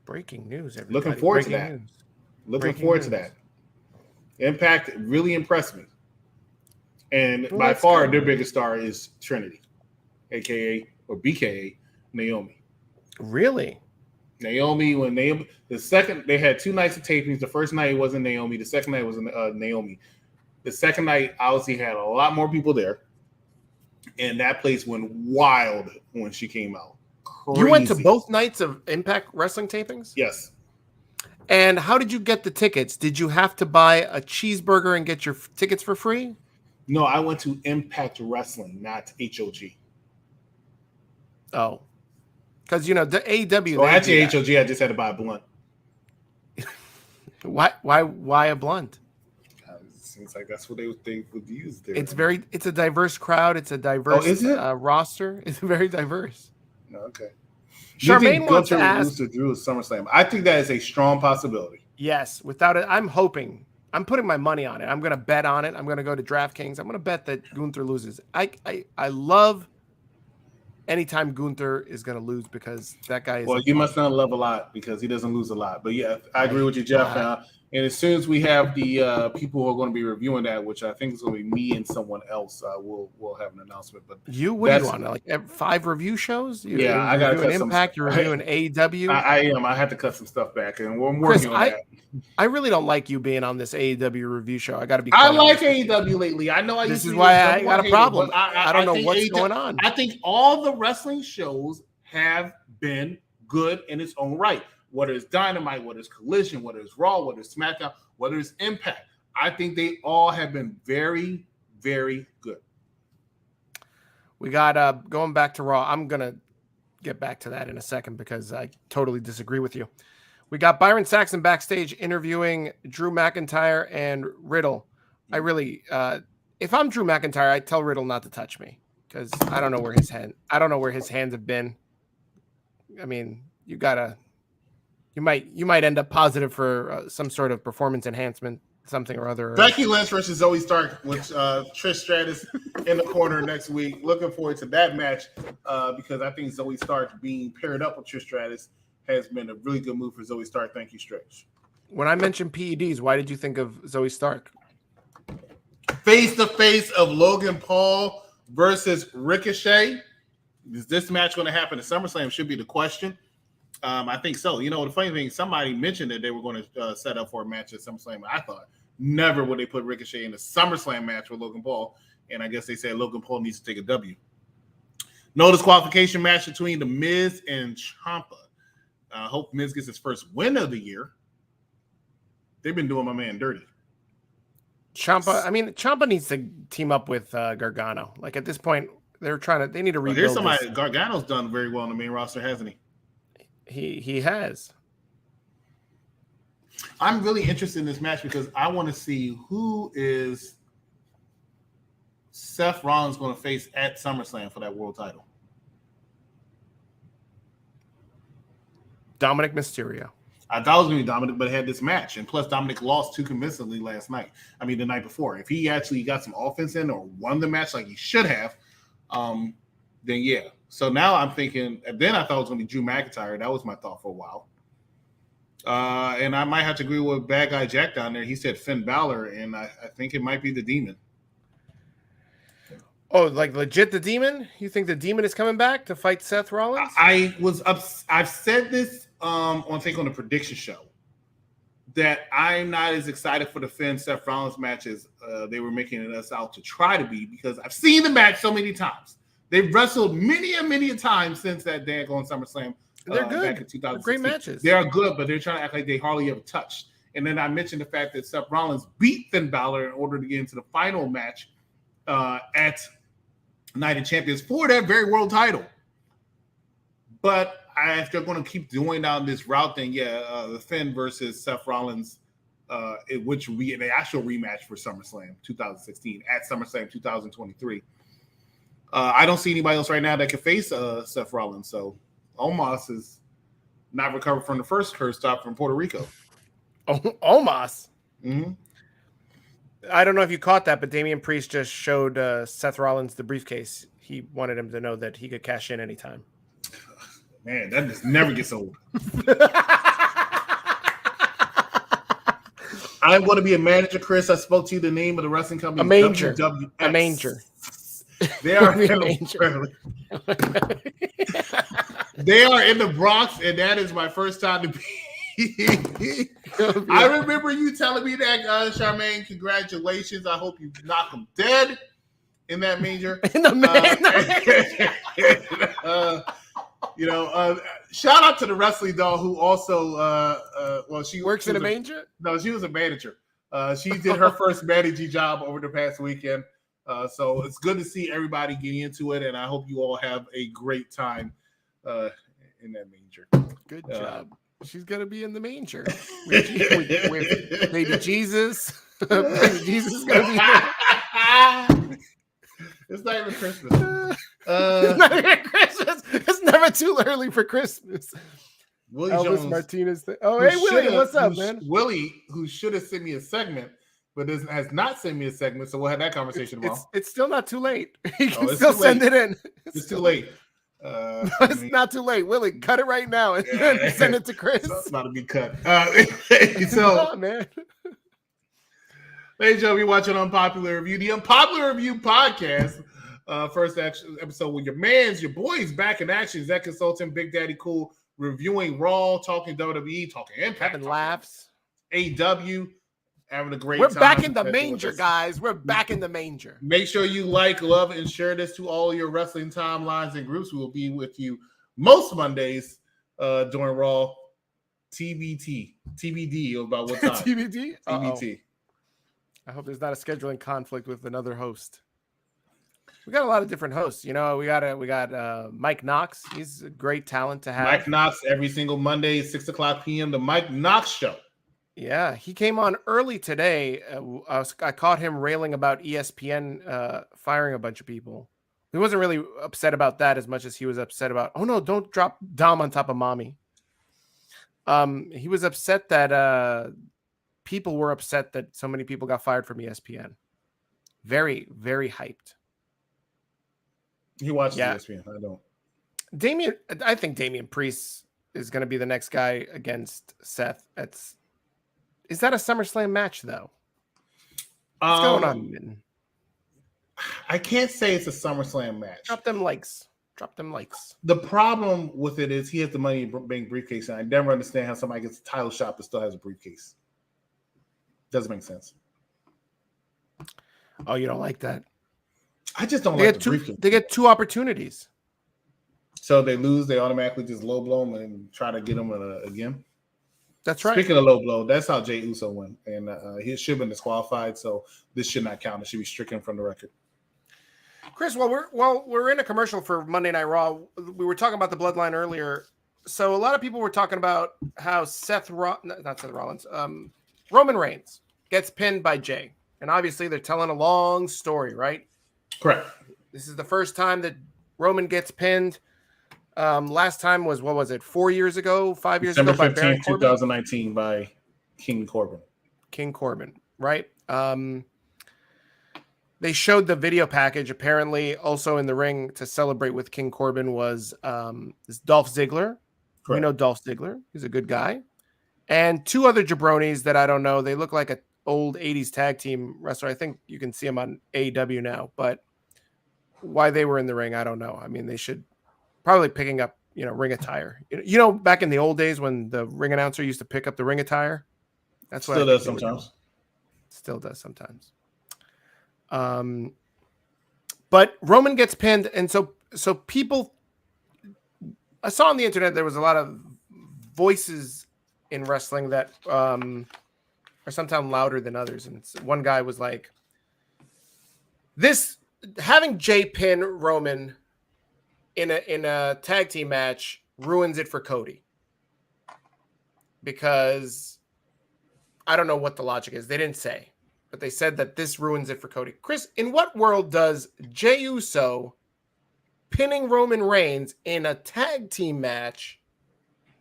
Breaking news. Everybody. Looking forward to that. Looking forward to that. Impact really impressed me, and by far their biggest star is Trinity, aka or BKA. Naomi. Really? Naomi, the second, they had 2 nights of tapings. The first night wasn't Naomi. The second night was Naomi. The second night, obviously, had a lot more people there. And that place went wild when she came out. Crazy. You went to both nights of Impact Wrestling tapings? Yes. And how did you get the tickets? Did you have to buy a cheeseburger and get your tickets for free? No, I went to Impact Wrestling, not HOG. Oh. Because, you know, the AEW... Oh, actually, HOG, I just had to buy a blunt. Why a blunt? It seems like that's what they would use there. It's a diverse crowd. It's a diverse roster. It's very diverse. Okay. Charmaine wants to ask... Drew SummerSlam. I think that is a strong possibility. Yes. Without it, I'm hoping. I'm putting my money on it. I'm going to bet on it. I'm going to go to DraftKings. I'm going to bet that Gunther loses. I love... anytime Gunther is going to lose, because that guy is... Well, you must not love a lot because he doesn't lose a lot. But yeah, I agree with you, Jeff. And as soon as we have the people who are going to be reviewing that, which I think is going to be me and someone else, we'll have an announcement. But what do you want? Like 5 review shows? I got to cut Impact. You're reviewing AEW. I am. I have to cut some stuff back, and we're working on that. I really don't like you being on this AEW review show. I got to be. I like AEW lately. I know. This is why I got a problem. I don't know what's going on. I think all the wrestling shows have been good in its own right. Whether it's Dynamite, whether it's Collision, whether it's Raw, whether it's SmackDown, whether it's Impact, I think they all have been very, very good. We got going back to Raw. I'm gonna get back to that in a second because I totally disagree with you. We got Byron Saxton backstage interviewing Drew McIntyre and Riddle. I really, if I'm Drew McIntyre, I tell Riddle not to touch me because I don't know where his hands have been. I mean, you might end up positive for some sort of performance enhancement, something or other. Becky Lynch versus Zoe Stark with Trish Stratus in the corner next week. Looking forward to that match because I think Zoe Stark being paired up with Trish Stratus has been a really good move for Zoe Stark. Thank you, Stretch. When I mentioned PEDs, why did you think of Zoe Stark? Face to face of Logan Paul versus Ricochet. Is this match going to happen at SummerSlam? Should be the question. I think so. You know, the funny thing, somebody mentioned that they were going to set up for a match at SummerSlam. I thought never would they put Ricochet in a SummerSlam match with Logan Paul. And I guess they said Logan Paul needs to take a W. No disqualification match between The Miz and Ciampa. I hope Miz gets his first win of the year. They've been doing my man dirty. Ciampa needs to team up with Gargano. Like at this point, they need to rebuild. There's somebody. Gargano's done very well on the main roster, hasn't he? He has. I'm really interested in this match because I want to see who is Seth Rollins going to face at SummerSlam for that world title. Dominic Mysterio. I thought it was going to be Dominic, but it had this match. And plus, Dominic lost too convincingly last night. I mean, the night before. If he actually got some offense in or won the match like he should have, then yeah. So now I'm thinking, and then I thought it was going to be Drew McIntyre. That was my thought for a while. And I might have to agree with Bad Guy Jack down there. He said Finn Balor, and I think it might be the Demon. Oh, like legit the Demon? You think the Demon is coming back to fight Seth Rollins? I've said this on the prediction show that I'm not as excited for the Finn Seth Rollins matches they were making us out to try to be, because I've seen the match so many times. They've wrestled many a times since that daggone SummerSlam. They're good. Back in 2016. Great matches. They are good, but they're trying to act like they hardly ever touched. And then I mentioned the fact that Seth Rollins beat Finn Balor in order to get into the final match at Night of Champions for that very world title. But if they're going to keep doing down this route, then the Finn versus Seth Rollins, which will be the actual rematch for SummerSlam 2016 at SummerSlam 2023. I don't see anybody else right now that can face Seth Rollins. So Omos is not recovered from the first curse stop from Puerto Rico. Omos? Mm-hmm. I don't know if you caught that, but Damian Priest just showed Seth Rollins the briefcase. He wanted him to know that he could cash in anytime. Man, that just never gets old. I want to be a manager, Chris. I spoke to you the name of the wrestling company. A manger. WWX. A manger. They are in the They are in the Bronx, and that is my first time to be. I remember you telling me that, Charmaine. Congratulations. I hope you knock them dead in that manger. In the shout out to the wrestling doll who also, she works in a manger. No, she was a manager. She did her first managing job over the past weekend. So it's good to see everybody getting into it, and I hope you all have a great time in that manger. Good job. She's gonna be in the manger with baby Jesus. Baby Jesus is gonna be there. It's not even Christmas. It's not even Christmas. It's never too early for Christmas. Willie Elvis Jones, Martinez. Hey, Willie, what's up, man? Willie, who should have sent me a segment, but has not sent me a segment, so we'll have that conversation tomorrow. It's still not too late. You can still send it in. It's too late. It's not too late. Willie, cut it right now and send it to Chris. It's about to be cut. So, man. Ladies and gentlemen, you're watching Unpopular Review, the Unpopular Review podcast. First episode with your boys back in action. Executive Consultant, BigDaddyCool, reviewing Raw, talking WWE, talking Impact, having laughs. AEW, having a great time. We're back in the manger, guys. We're back in the manger. Make sure you like, love, and share this to all your wrestling timelines and groups. We will be with you most Mondays during Raw. TBD about what time? TBD? TBT. I hope there's not a scheduling conflict with another host. We got a lot of different hosts. We got Mike Knox. He's a great talent to have. Mike Knox every single Monday, 6:00 p.m. The Mike Knox Show. Yeah, he came on early today. I caught him railing about ESPN firing a bunch of people. He wasn't really upset about that as much as he was upset about, oh no, don't drop Dom on top of mommy. He was upset that people were upset that so many people got fired from ESPN. Very, very hyped. He watches ESPN. I don't. I think Damian Priest is going to be the next guy against Seth. Is that a SummerSlam match, though? What's going on? I can't say it's a SummerSlam match. Drop them likes. The problem with it is he has the money in bank briefcase, and I never understand how somebody gets a title shot but still has a briefcase. Doesn't make sense. Oh, you don't like that? I just don't like the briefcase. They get two opportunities. So they lose, they automatically just low blow them and try to get them again. That's right. Speaking of low blow, that's how Jey Uso won, and he should have been disqualified. So this should not count. It should be stricken from the record. Chris, while we're in a commercial for Monday Night Raw, we were talking about the Bloodline earlier. So a lot of people were talking about how Roman Reigns gets pinned by Jay. And obviously they're telling a long story, right? Correct. This is the first time that Roman gets pinned. Last time was, what was it, 4 years ago, 5 years December ago by 15th, Baron Corbin? 2019 by King Corbin, right? They showed the video package. Apparently, also in the ring to celebrate with King Corbin was this Dolph Ziggler. Correct. We know Dolph Ziggler. He's a good guy. And two other jabronis that I don't know. They look like an old 80s tag team wrestler. I think you can see them on AEW now. But why they were in the ring, I don't know. I mean, they should probably picking up, ring attire. Back in the old days when the ring announcer used to pick up the ring attire. That's what still does sometimes. Still does sometimes. But Roman gets pinned, and so people. I saw on the internet there was a lot of voices in wrestling that are sometimes louder than others, and one guy was like, "This having Jay pin Roman in a tag team match ruins it for Cody because I don't know what the logic is. They didn't say." But they said that this ruins it for Cody. Chris, in what world does Jey Uso pinning Roman Reigns in a tag team match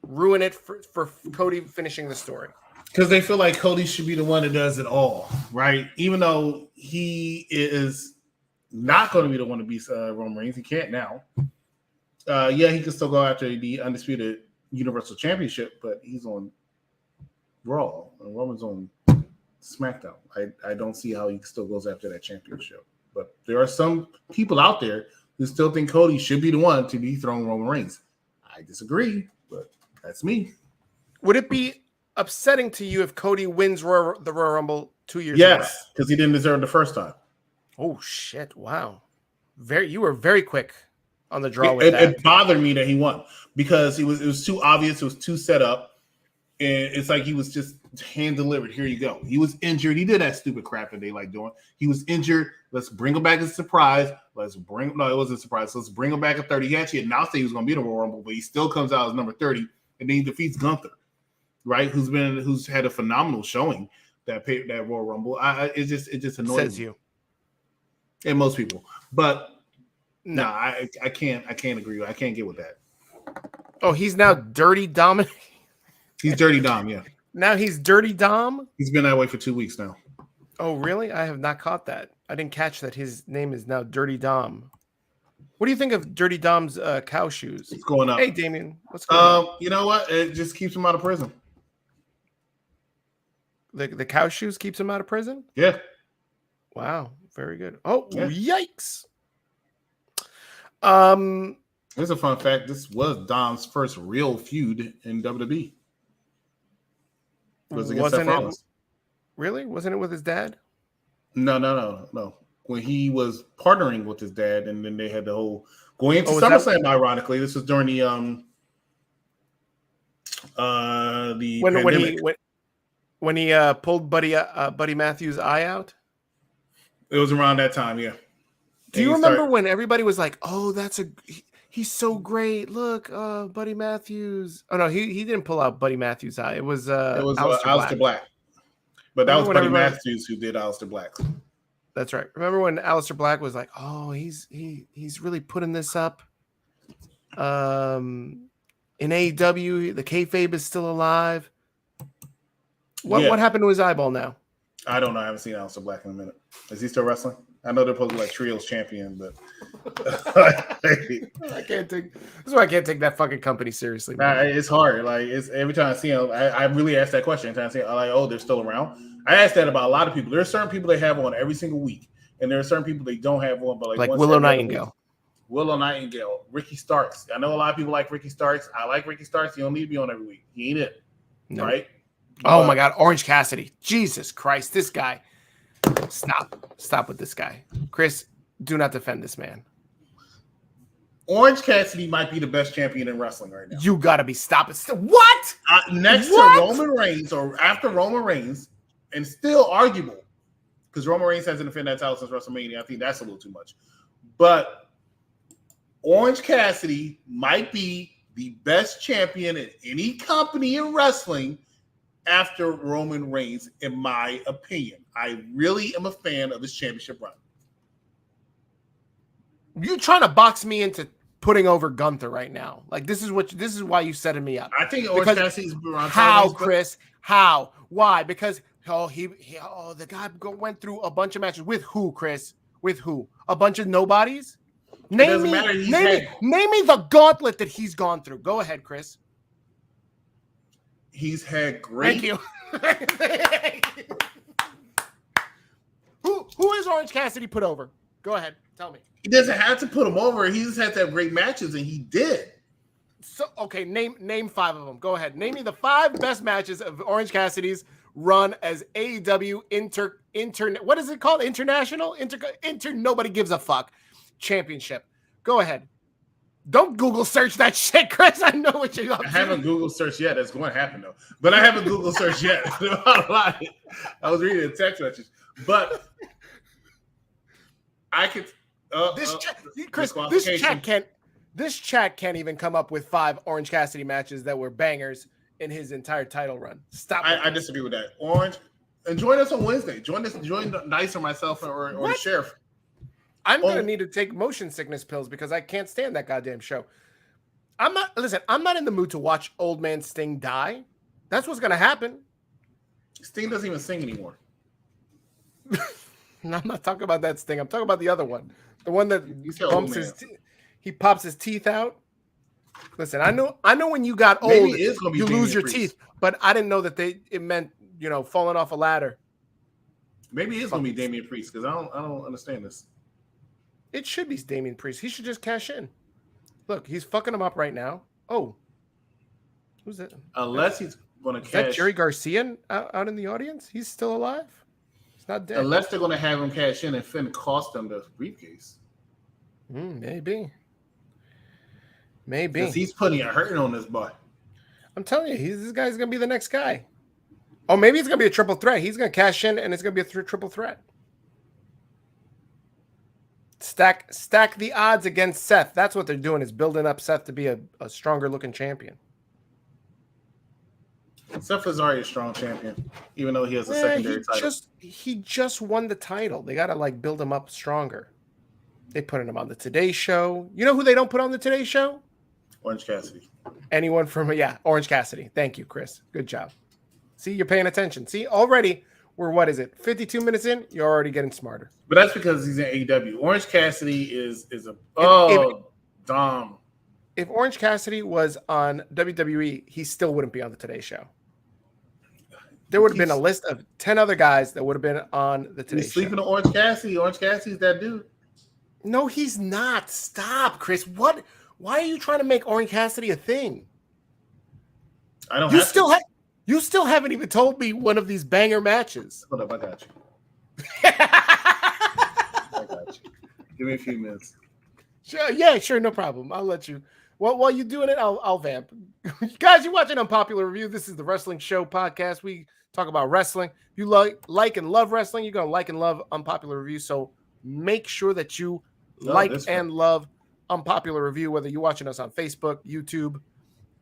ruin it for Cody finishing the story? Because they feel like Cody should be the one that does it all, right? Even though he is not going to be the one to beat Roman Reigns. He can't now. He can still go after the Undisputed Universal Championship, but he's on Raw. And Roman's on SmackDown. I don't see how he still goes after that championship. But there are some people out there who still think Cody should be the one to dethrone Roman Reigns. I disagree, but that's me. Would it be upsetting to you if Cody wins the Royal Rumble 2 years ago? Yes, because he didn't deserve the first time. Oh shit! Wow, you were very quick on the draw with that. It bothered me that he won because it was too obvious. It was too set up. And it's like he was just hand delivered. Here you go. He was injured. He did that stupid crap that they like doing. He was injured. Let's bring him back as a surprise. No, it wasn't a surprise. Let's bring him back at 30. He actually announced that he was going to be in the Royal Rumble, but he still comes out as number 30, and then he defeats Gunther, right? Who's had a phenomenal showing that Royal Rumble. It just annoys Says me. You and most people, but no, I can't agree with. I can't get with that. Oh, he's now Dirty Dominic. He's Dirty Dom, yeah. Now he's Dirty Dom? He's been that way for 2 weeks now. Oh, really? I have not caught that. I didn't catch that his name is now Dirty Dom. What do you think of Dirty Dom's cow shoes? It's going up. Hey, Damien, what's going on? You know what? It just keeps him out of prison. The cow shoes keeps him out of prison? Yeah. Wow, very good. Oh, yeah. Yikes. Here's a fun fact. This was Dom's first real feud in WWE. It was against Seth Rollins. Really? Wasn't it with his dad? No. When he was partnering with his dad, and then they had the whole going into SummerSlam. Ironically, this was during the pandemic. when he pulled Buddy Matthews' eye out. It was around that time, yeah. Do you remember when everybody was like, "Oh, he's so great. Look, Buddy Matthews." Oh no, he didn't pull out Buddy Matthews' eye. It was Aliester Black. But that was Buddy Matthews who did Aliester Black. That's right. Remember when Aliester Black was like, "Oh, he's really putting this up." In AEW, the kayfabe is still alive. What happened to his eyeball now? I don't know. I haven't seen Aliester Black in a minute. Is he still wrestling? I know they're supposed to be like trios champion, but I can't take. This is why I can't take that fucking company seriously. It's hard. Like it's every time I see him, I really ask that question. Every time I see him, I'm like, oh, they're still around. I ask that about a lot of people. There are certain people they have on every single week, and there are certain people they don't have on. But like Willow Nightingale. Willow Nightingale, Ricky Starks. I know a lot of people like Ricky Starks. I like Ricky Starks. He don't need to be on every week. He ain't it, right? Oh my God, Orange Cassidy. Jesus Christ, this guy. Stop with this guy. Chris, do not defend this man. Orange Cassidy might be the best champion in wrestling right now. You got to be stopping. What? Next to Roman Reigns or after Roman Reigns, and still arguable because Roman Reigns hasn't defended that title since WrestleMania. I think that's a little too much. But Orange Cassidy might be the best champion in any company in wrestling after Roman Reigns, in my opinion. I really am a fan of this championship run. You're trying to box me into putting over Gunther right now. Like this is why you setting me up. I think Orange Cassidy's around. How, Chris? How? Why? Because the guy went through a bunch of matches with who, Chris? With who? A bunch of nobodies? Name me the gauntlet that he's gone through. Go ahead, Chris. He's had great. Thank you. Who is Orange Cassidy put over? Go ahead, tell me. He doesn't have to put him over. He just had to have great matches, and he did. So okay, name 5 of them. Go ahead. Name me the 5 best matches of Orange Cassidy's run as AEW what is it called? International nobody gives a fuck championship. Go ahead. Don't Google search that shit, Chris. I know what you're up to. I haven't Google searched yet. That's going to happen though. But I haven't Google searched yet. I was reading a text message, but I could. Chris, this chat can't even come up with 5 Orange Cassidy matches that were bangers in his entire title run. Stop. I disagree with that. Orange, and join us on Wednesday. Join Dice or myself or the sheriff. I'm gonna need to take motion sickness pills because I can't stand that goddamn show. I'm not in the mood to watch old man Sting die. That's what's gonna happen. Sting doesn't even sing anymore. No, I'm not talking about that Sting. I'm talking about the other one. The one that he pops his teeth out. Listen, I know when you got old, you lose your teeth, but I didn't know that it meant, falling off a ladder. Maybe it's gonna be Damian Priest because I don't understand this. It should be Damian Priest. He should just cash in. Look, he's fucking him up right now. Oh, who's that? Unless he's gonna cash. Is that Jerry Garcia out in the audience? He's still alive. He's not dead. Unless they're gonna have him cash in and Finn cost them the briefcase. Maybe. Because he's putting a hurting on this boy. I'm telling you, this guy's going to be the next guy. Oh, maybe it's going to be a triple threat. He's going to cash in, and it's going to be a triple threat. Stack the odds against Seth. That's what they're doing, is building up Seth to be a stronger-looking champion. Seth is already a strong champion, even though he has a secondary title. He just won the title. They got to, build him up stronger. They put him on the Today Show. You know who they don't put on the Today Show? Orange Cassidy. Anyone from Orange Cassidy. Thank you, Chris. Good job. See, you're paying attention. See, already we're 52 minutes in? You're already getting smarter. But that's because he's in AEW. Orange Cassidy is Dom. If Orange Cassidy was on WWE, he still wouldn't be on the Today Show. There would have been a list of 10 other guys that would have been on the Today Show. He's sleeping on Orange Cassidy. Orange Cassidy's that dude. No, he's not. Stop, Chris. What? Why are you trying to make Orange Cassidy a thing? I don't. You still haven't even told me one of these banger matches. Hold up, I got you. I got you. Give me a few minutes. Sure, yeah, sure, no problem. I'll let you. Well, while you're doing it, I'll vamp. Guys, you're watching Unpopular Review. This is the Wrestling Show podcast. We talk about wrestling. If you like and love wrestling, you're gonna like and love Unpopular Review. So make sure that you like and love Unpopular Review, whether you're watching us on Facebook, YouTube,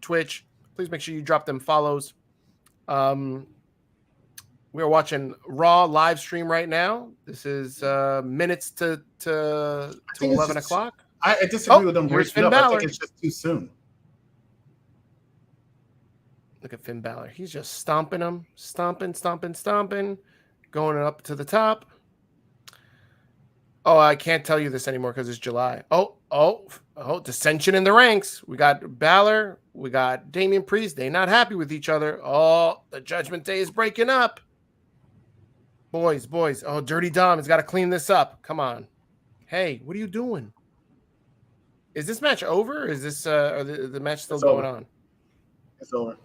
Twitch. Please make sure you drop them follows. We are watching Raw live stream right now. This is minutes to 11 o'clock. I disagree with them. I think it's just too soon. Look at Finn Balor. He's just stomping him, stomping, going up to the top. Oh, I can't tell you this anymore because it's July. Oh, dissension in the ranks. We got Balor. We got Damian Priest. They're not happy with each other. Oh, the Judgment Day is breaking up. Boys. Oh, Dirty Dom has got to clean this up. Come on. Hey, what are you doing? Is this match over? Or is this the match still going on? It's over.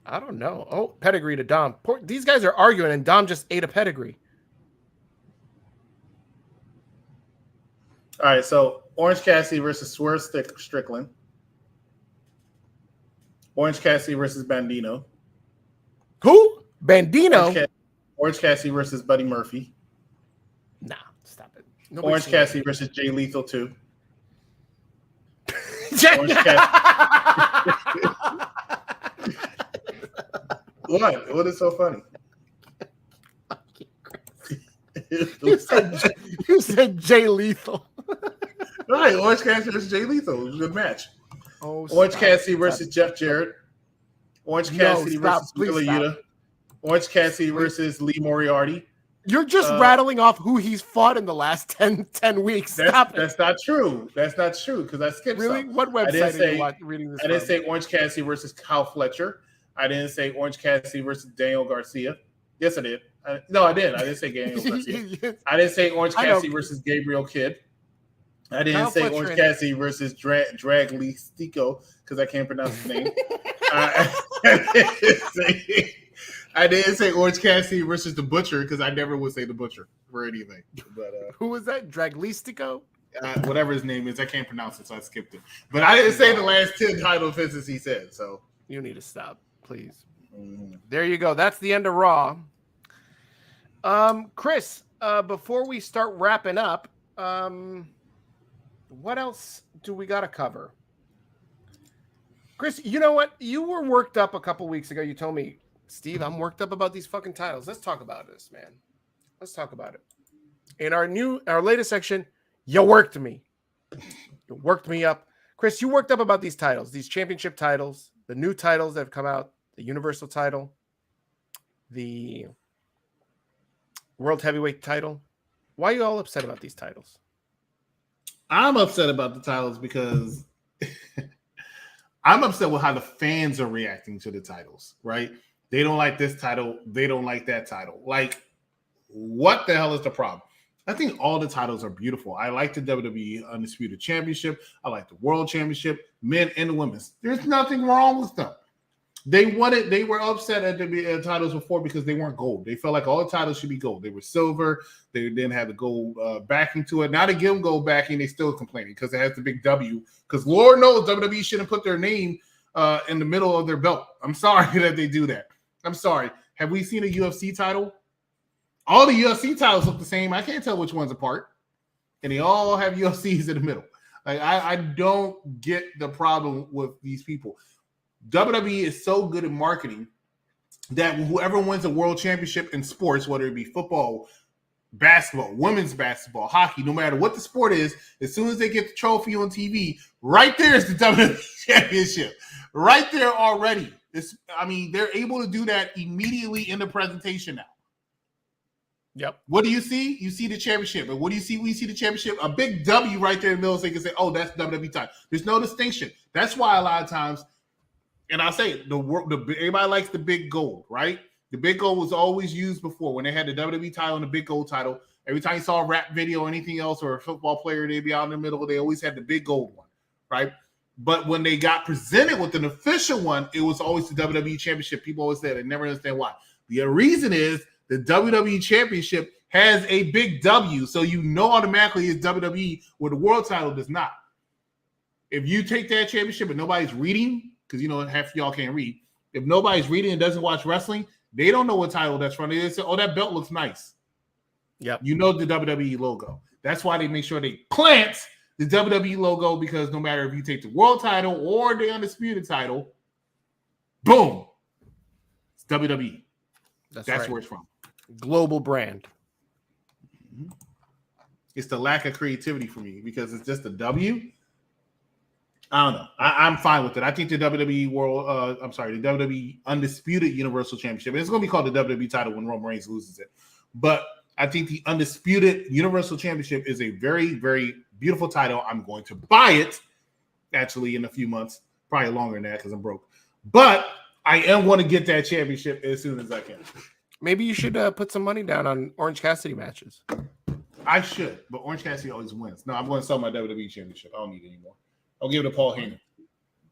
I don't know. Oh, pedigree to Dom. These guys are arguing, and Dom just ate a pedigree. All right, so Orange Cassidy versus Swerve Strickland. Orange Cassidy versus Bandino. Who? Bandino? Orange Cassidy versus Buddy Murphy. Nah, stop it. Orange Cassidy versus Jay Lethal 2. Orange Cassidy. What? What is so funny? You said Jay Lethal. Right, Orange Cassidy versus Jay Lethal. It was a good match. Oh, Orange Cassidy versus Jeff Jarrett. Orange Cassidy versus Wheeler Yuta. Orange Cassidy versus Lee Moriarty. You're just rattling off who he's fought in the last 10 weeks. That's not true. That's not true because I skipped really? some. What website are you reading this I didn't say Orange Cassidy versus Kyle Fletcher. I didn't say Orange Cassidy versus Daniel Garcia. Yes, I did. No, I didn't. I didn't say Daniel Garcia. I didn't say Orange Cassidy versus Gabriel Kidd. I didn't say Orange Cassidy versus Draglistico because I can't pronounce his name. I didn't say Orange Cassidy versus the Butcher because I never would say the Butcher for anything. But who was that? Draglistico? Whatever his name is, I can't pronounce it, so I skipped it. But I didn't say the last 10 title defenses he said. So you need to stop, please. There you go. That's the end of Raw. Chris, before we start wrapping up, what else do we got to cover? Chris, you know what? You were worked up a couple weeks ago. You told me, Steve, I'm worked up about these fucking titles. Let's talk about this, man. Let's talk about it. In our latest section, you worked me. You worked me up. Chris, you worked up about these titles, these championship titles, the new titles that have come out, the Universal title, the World Heavyweight title. Why are you all upset about these titles? I'm upset about the titles because I'm upset with how the fans are reacting to the titles, right? They don't like this title. They don't like that title. Like, what the hell is the problem? I think all the titles are beautiful. I like the WWE Undisputed Championship. I like the World Championship, men and the women's. There's nothing wrong with them. They were upset at the titles before because they weren't gold. They felt like all the titles should be gold. They were silver. They didn't have the gold backing to it. Now they give them gold backing, they still complaining because it has the big W. Because Lord knows WWE shouldn't put their name in the middle of their belt. I'm sorry that they do that. I'm sorry. Have we seen a UFC title? All the UFC titles look the same. I can't tell which one's apart. And they all have UFCs in the middle. Like I don't get the problem with these people. WWE is so good at marketing that whoever wins a world championship in sports, whether it be football, basketball, women's basketball, hockey, no matter what the sport is, as soon as they get the trophy on TV, right there is the WWE championship. Right there already. They're able to do that immediately in the presentation now. Yep. What do you see? You see the championship. And what do you see when you see the championship? A big W right there in the middle so they can say, oh, that's WWE title. There's no distinction. That's why a lot of times, and I'll say it, everybody likes the big gold, right? The big gold was always used before when they had the WWE title and the big gold title. Every time you saw a rap video or anything else or a football player, they'd be out in the middle. They always had the big gold one, right? But when they got presented with an official one, it was always the WWE Championship. People always said, I never understand why. The reason is the WWE Championship has a big W, so you know automatically it's WWE, where the world title does not. If you take that championship and nobody's reading, because you know half of y'all can't read, if nobody's reading and doesn't watch wrestling, they don't know what title that's from. They say, oh, that belt looks nice. Yep. You know the WWE logo. That's why they make sure they plant the WWE logo, because no matter if you take the world title or the undisputed title, boom, it's WWE. That's right. Where it's from. Global brand. Mm-hmm. It's the lack of creativity for me because it's just a W. I don't know. I'm fine with it. I think the WWE the WWE Undisputed Universal Championship, and it's going to be called the WWE title when Roman Reigns loses it. But I think the Undisputed Universal Championship is a very, very beautiful title. I'm going to buy it actually in a few months, probably longer than that because I'm broke. But I am going to get that championship as soon as I can. Maybe you should put some money down on Orange Cassidy matches. I should, but Orange Cassidy always wins. No, I'm going to sell my WWE championship. I don't need it anymore. I'll give it to Paul Heyman.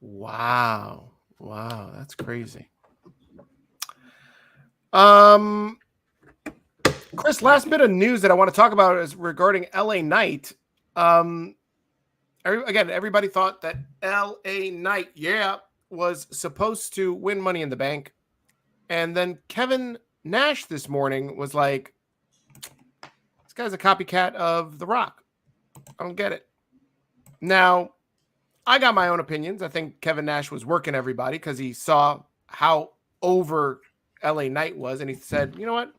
Wow, that's crazy. Chris, last bit of news that I want to talk about is regarding LA Knight. Everybody thought that LA Knight, was supposed to win Money in the Bank, and then Kevin Nash this morning was like, "This guy's a copycat of The Rock." I don't get it. Now, I got my own opinions. I think Kevin Nash was working everybody because he saw how over LA Knight was, and he said, you know what?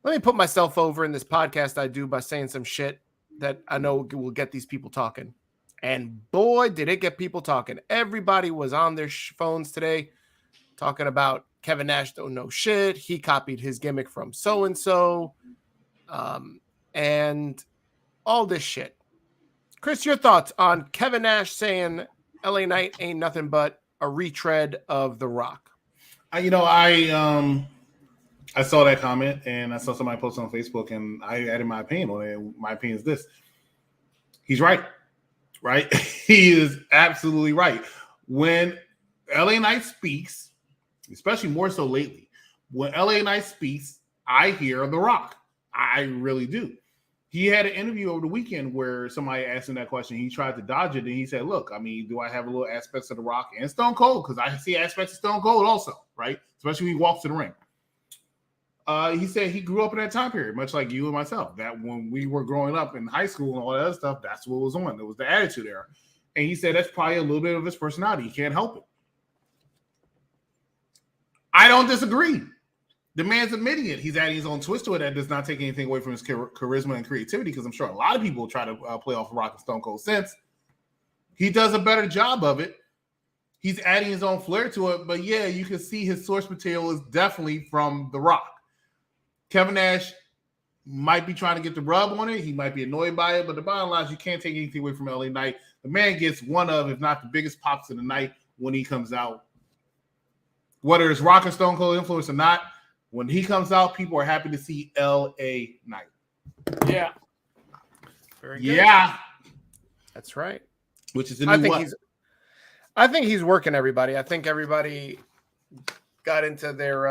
Let me put myself over in this podcast I do by saying some shit that I know will get these people talking. And boy, did it get people talking. Everybody was on their phones today talking about Kevin Nash don't know shit. He copied his gimmick from so-and-so. And all this shit. Chris, your thoughts on Kevin Nash saying LA Knight ain't nothing but a retread of The Rock? I saw that comment and I saw somebody post on Facebook and I added my opinion on it. My opinion is this. He's right. Right? He is absolutely right. When LA Knight speaks, especially more so lately, when LA Knight speaks, I hear The Rock. I really do. He had an interview over the weekend where somebody asked him that question. He tried to dodge it, and he said, look, I mean, do I have a little aspects of The Rock and Stone Cold? Because I see aspects of Stone Cold also, right? Especially when he walks to the ring. He said he grew up in that time period, much like you and myself, that when we were growing up in high school and all that other stuff, that's what was on. There was the attitude there. And he said that's probably a little bit of his personality. He can't help it. I don't disagree. The man's admitting it. He's adding his own twist to it. That does not take anything away from his charisma and creativity, because I'm sure a lot of people try to play off Rock and Stone Cold since. He does a better job of it. He's adding his own flair to it. But yeah, you can see his source material is definitely from The Rock. Kevin Nash might be trying to get the rub on it. He might be annoyed by it. But the bottom line is you can't take anything away from LA Knight. The man gets one of, if not the biggest pops of the night when he comes out. Whether it's Rock or Stone Cold influence or not, when he comes out, people are happy to see LA Knight. Yeah. Very good. Yeah. That's right. Which is the new I think he's working everybody. I think everybody got into their,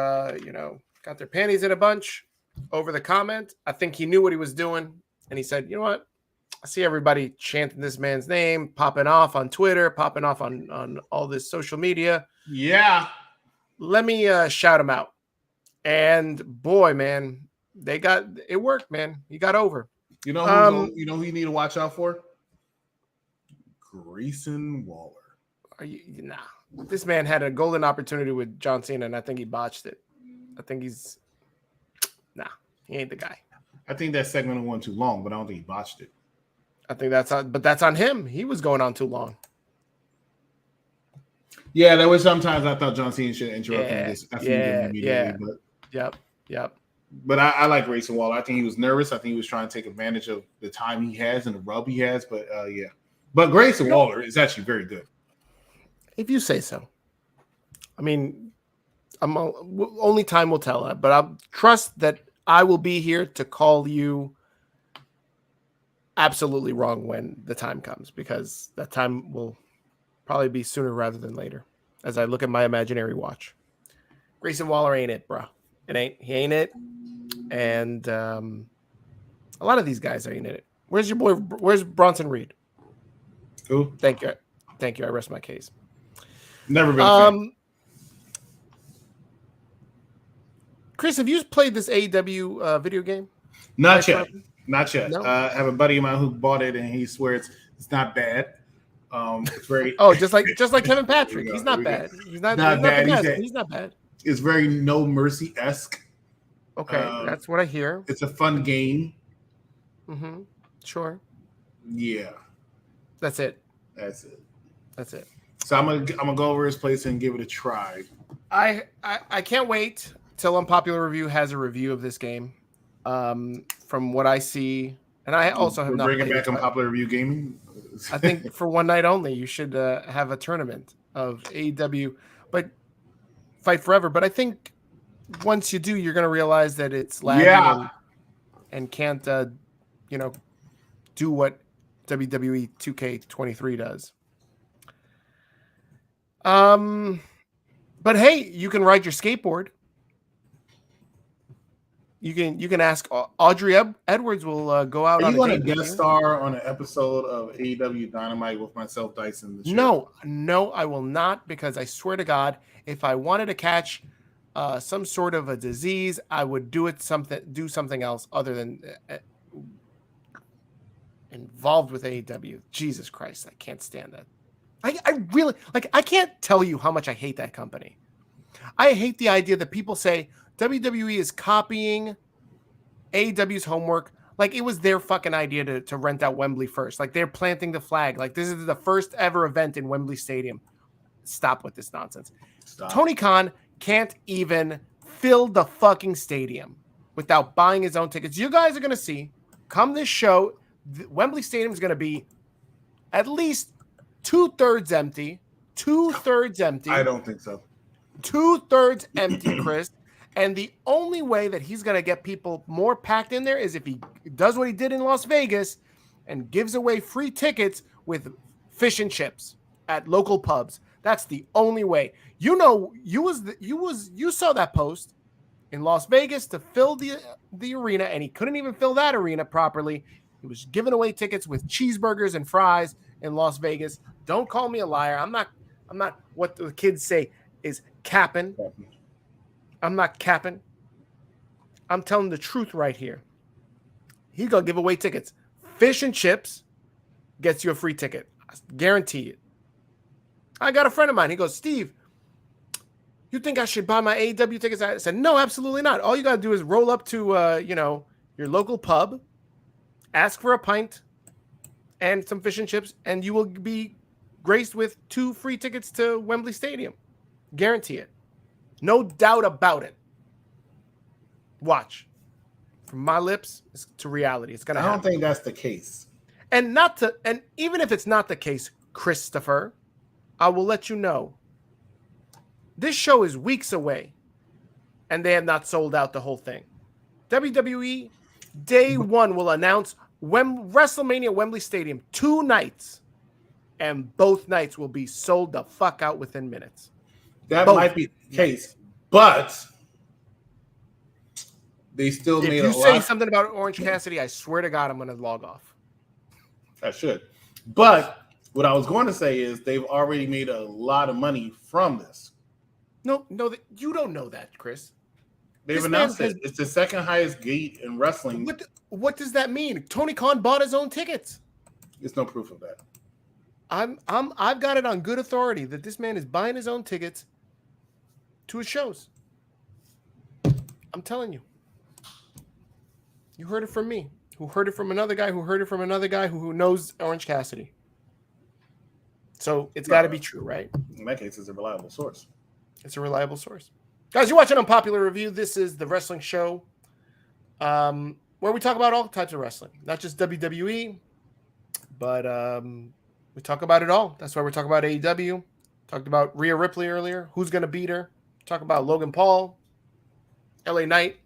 got their panties in a bunch over the comment. I think he knew what he was doing. And he said, you know what? I see everybody chanting this man's name, popping off on Twitter, popping off on all this social media. Yeah. Let me shout him out. And boy, man, it worked, man. He got over. You know who you need to watch out for? Grayson Waller. Nah. This man had a golden opportunity with John Cena, and I think he botched it. I think he ain't the guy. I think that segment went too long, but I don't think he botched it. I think that's on him. He was going on too long. Yeah, there was sometimes I thought John Cena should interrupt him. Yep. But I like Grayson Waller. I think he was nervous. I think he was trying to take advantage of the time he has and the rub he has. But yeah. But Grayson Waller is actually very good. If you say so. I mean, only time will tell. But I trust that I will be here to call you absolutely wrong when the time comes, because that time will probably be sooner rather than later as I look at my imaginary watch. Grayson Waller ain't it, bro. He ain't it. And a lot of these guys ain't it. Where's your boy? Where's Bronson Reed? Who? Thank you. I rest my case. Never been a fan. Chris, have you played this AEW video game? Not yet. No? I have a buddy of mine who bought it, and he swears it's not bad. It's very just like Kevin Patrick. He's not bad. He's not bad. He's not bad. It's very No Mercy-esque. Okay, that's what I hear. It's a fun game. Mm-hmm. Sure. Yeah. That's it. So I'm gonna go over his place and give it a try. I can't wait till Unpopular Review has a review of this game. From what I see, and I also have not bringing back Unpopular Review gaming. I think for one night only, you should have a tournament of AEW, but Fight Forever. But I think once you do, you're going to realize that it's lagging and can't, do what WWE 2K23 does. But hey, you can ride your skateboard. You can ask Audrey Edwards will go out. Are you going to guest star on an episode of AEW Dynamite with myself, Dyson? No, I will not, because I swear to God, if I wanted to catch some sort of a disease, I would do something else other than involved with AEW. Jesus Christ, I can't stand that I really like. I can't tell you how much I hate that company. I hate the idea that people say WWE is copying AEW's homework. Like it was their fucking idea to rent out Wembley first. Like they're planting the flag. Like this is the first ever event in Wembley Stadium. Stop with this nonsense. Stop. Tony Khan can't even fill the fucking stadium without buying his own tickets. You guys are going to see, come this show, Wembley Stadium is going to be at least 2/3 empty. 2/3 empty. I don't think so. 2/3 empty, Chris. And the only way that he's going to get people more packed in there is if he does what he did in Las Vegas and gives away free tickets with fish and chips at local pubs. That's the only way. You know, you saw that post in Las Vegas to fill the arena, and he couldn't even fill that arena properly. He was giving away tickets with cheeseburgers and fries in Las Vegas. Don't call me a liar. I'm not what the kids say is capping. I'm not capping. I'm telling the truth right here. He's going to give away tickets. Fish and chips gets you a free ticket. I guarantee it. I got a friend of mine. He goes, Steve, you think I should buy my AEW tickets? I said, no, absolutely not. All you got to do is roll up to, your local pub, ask for a pint and some fish and chips, and you will be graced with 2 free tickets to Wembley Stadium. Guarantee it. No doubt about it. Watch. From my lips to reality. It's gonna happen. I don't think that's the case. And even if it's not the case, Christopher, I will let you know. This show is weeks away, and they have not sold out the whole thing. WWE Day 1 will announce WrestleMania Wembley Stadium 2 nights, and both nights will be sold the fuck out within minutes. That might be the case, but they still made a lot. If you say something about Orange Cassidy, I swear to God, I'm going to log off. I should. But what I was going to say is they've already made a lot of money from this. No, you don't know that, Chris. They've announced it. It's the second highest gate in wrestling. What does that mean? Tony Khan bought his own tickets. There's no proof of that. I've got it on good authority that this man is buying his own tickets to his shows. I'm telling you. You heard it from me. Who heard it from another guy? Who heard it from another guy who knows Orange Cassidy? So it's got to be true, right? In that case, it's a reliable source. It's a reliable source. Guys, you're watching Unpopular Review. This is the wrestling show where we talk about all types of wrestling, not just WWE, but we talk about it all. That's why we're talking about AEW. Talked about Rhea Ripley earlier. Who's going to beat her? Talk about Logan Paul, LA Knight.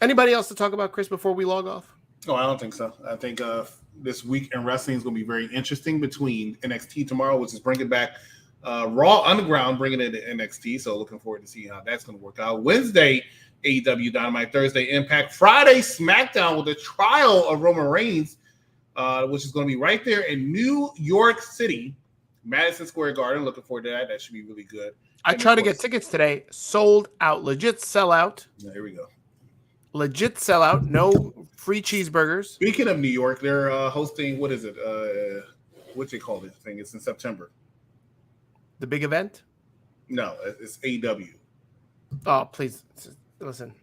Anybody else to talk about, Chris, before we log off? Oh, I don't think so. I think this week in wrestling is going to be very interesting between NXT tomorrow, which is bringing back Raw Underground, bringing it to NXT. So looking forward to seeing how that's going to work out. Wednesday, AEW Dynamite. Thursday, Impact. Friday, SmackDown with the trial of Roman Reigns, which is going to be right there in New York City, Madison Square Garden. Looking forward to that. That should be really good. I tried to get tickets today. Sold out. Legit sellout. Yeah, here we go. Legit sellout. No free cheeseburgers. Speaking of New York, they're hosting, what is it? What's it called? This thing? It's in September. The big event? No, it's AEW. Oh, please listen.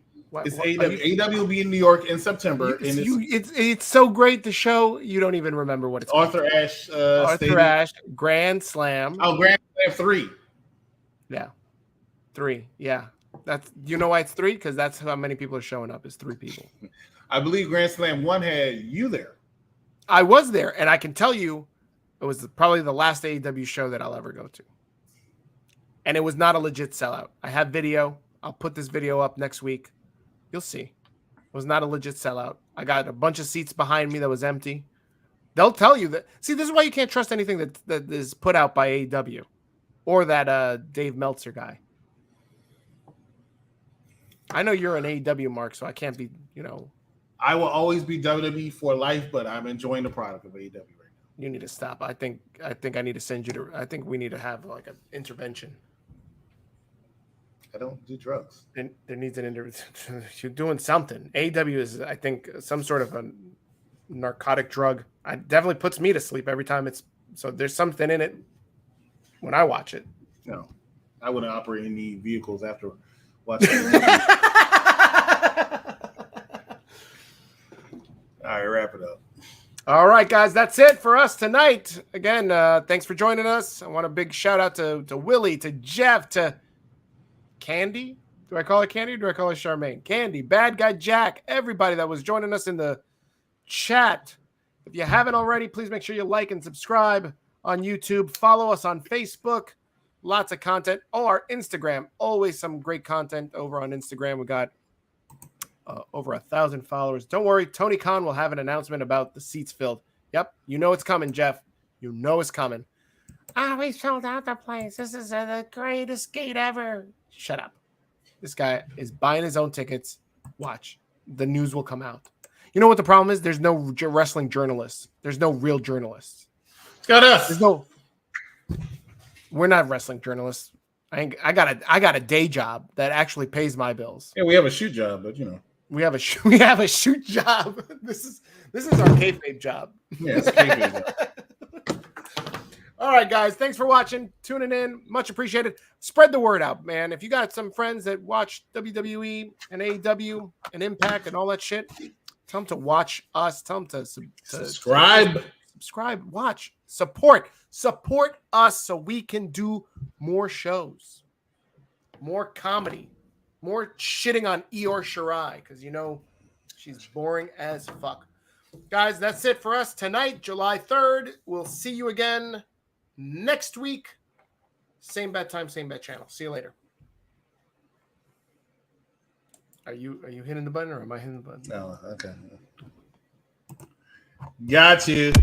It's AEW. AEW will be in New York in September. It's so great. The show, you don't even remember what it's called. Arthur Ashe. Arthur Ashe Grand Slam. Oh, Grand Slam 3. Yeah, 3. Yeah, that's why it's 3, because that's how many people are showing up. Is 3 people. I believe Grand Slam 1 had you there. I was there, and I can tell you, it was probably the last AEW show that I'll ever go to. And it was not a legit sellout. I have video. I'll put this video up next week. You'll see. It was not a legit sellout. I got a bunch of seats behind me that was empty. They'll tell you that. See, this is why you can't trust anything that is put out by AEW or that Dave Meltzer guy. I know you're an AEW mark, so I can't be, I will always be WWE for life, but I'm enjoying the product of AEW right now. You need to stop. I think I need to send you to. I think we need to have like an intervention. I don't do drugs. And there needs an intervention. You're doing something. AEW is, I think, some sort of a narcotic drug. It definitely puts me to sleep every time so there's something in it. when I watch it. No, I wouldn't operate any vehicles after watching it. All right, wrap it up. All right, guys, that's it for us tonight. Again, thanks for joining us. I want a big shout out to Willie, to Jeff, to Candy. Do I call it Candy or do I call it Charmaine? Candy, Bad Guy Jack, everybody that was joining us in the chat. If you haven't already, please make sure you like and subscribe on YouTube. Follow us on Facebook. Lots of content. Oh, our Instagram. Always some great content over on Instagram. We got over 1,000 followers. Don't worry. Tony Khan will have an announcement about the seats filled. Yep. You know it's coming, Jeff. You know it's coming. We sold out the place. This is the greatest gate ever. Shut up. This guy is buying his own tickets. Watch. The news will come out. You know what the problem is? There's no wrestling journalists. There's no real journalists. It's got us. There's no. We're not wrestling journalists. I got a day job that actually pays my bills. Yeah, we have a shoot job, but you know. We have a shoot job. This is our kayfabe job. Yeah, it's a kayfabe job. All right, guys. Thanks for watching, tuning in. Much appreciated. Spread the word out, man. If you got some friends that watch WWE and AEW and Impact and all that shit, tell them to watch us. Tell them to subscribe. Subscribe. Watch. Support us so we can do more shows, more comedy, more shitting on Eeyore Shirai because you know she's boring as fuck. Guys, that's it for us tonight, July 3rd. We'll see you again next week. Same bad time, same bad channel. See you later. Are you hitting the button or am I hitting the button? No, okay. Got you.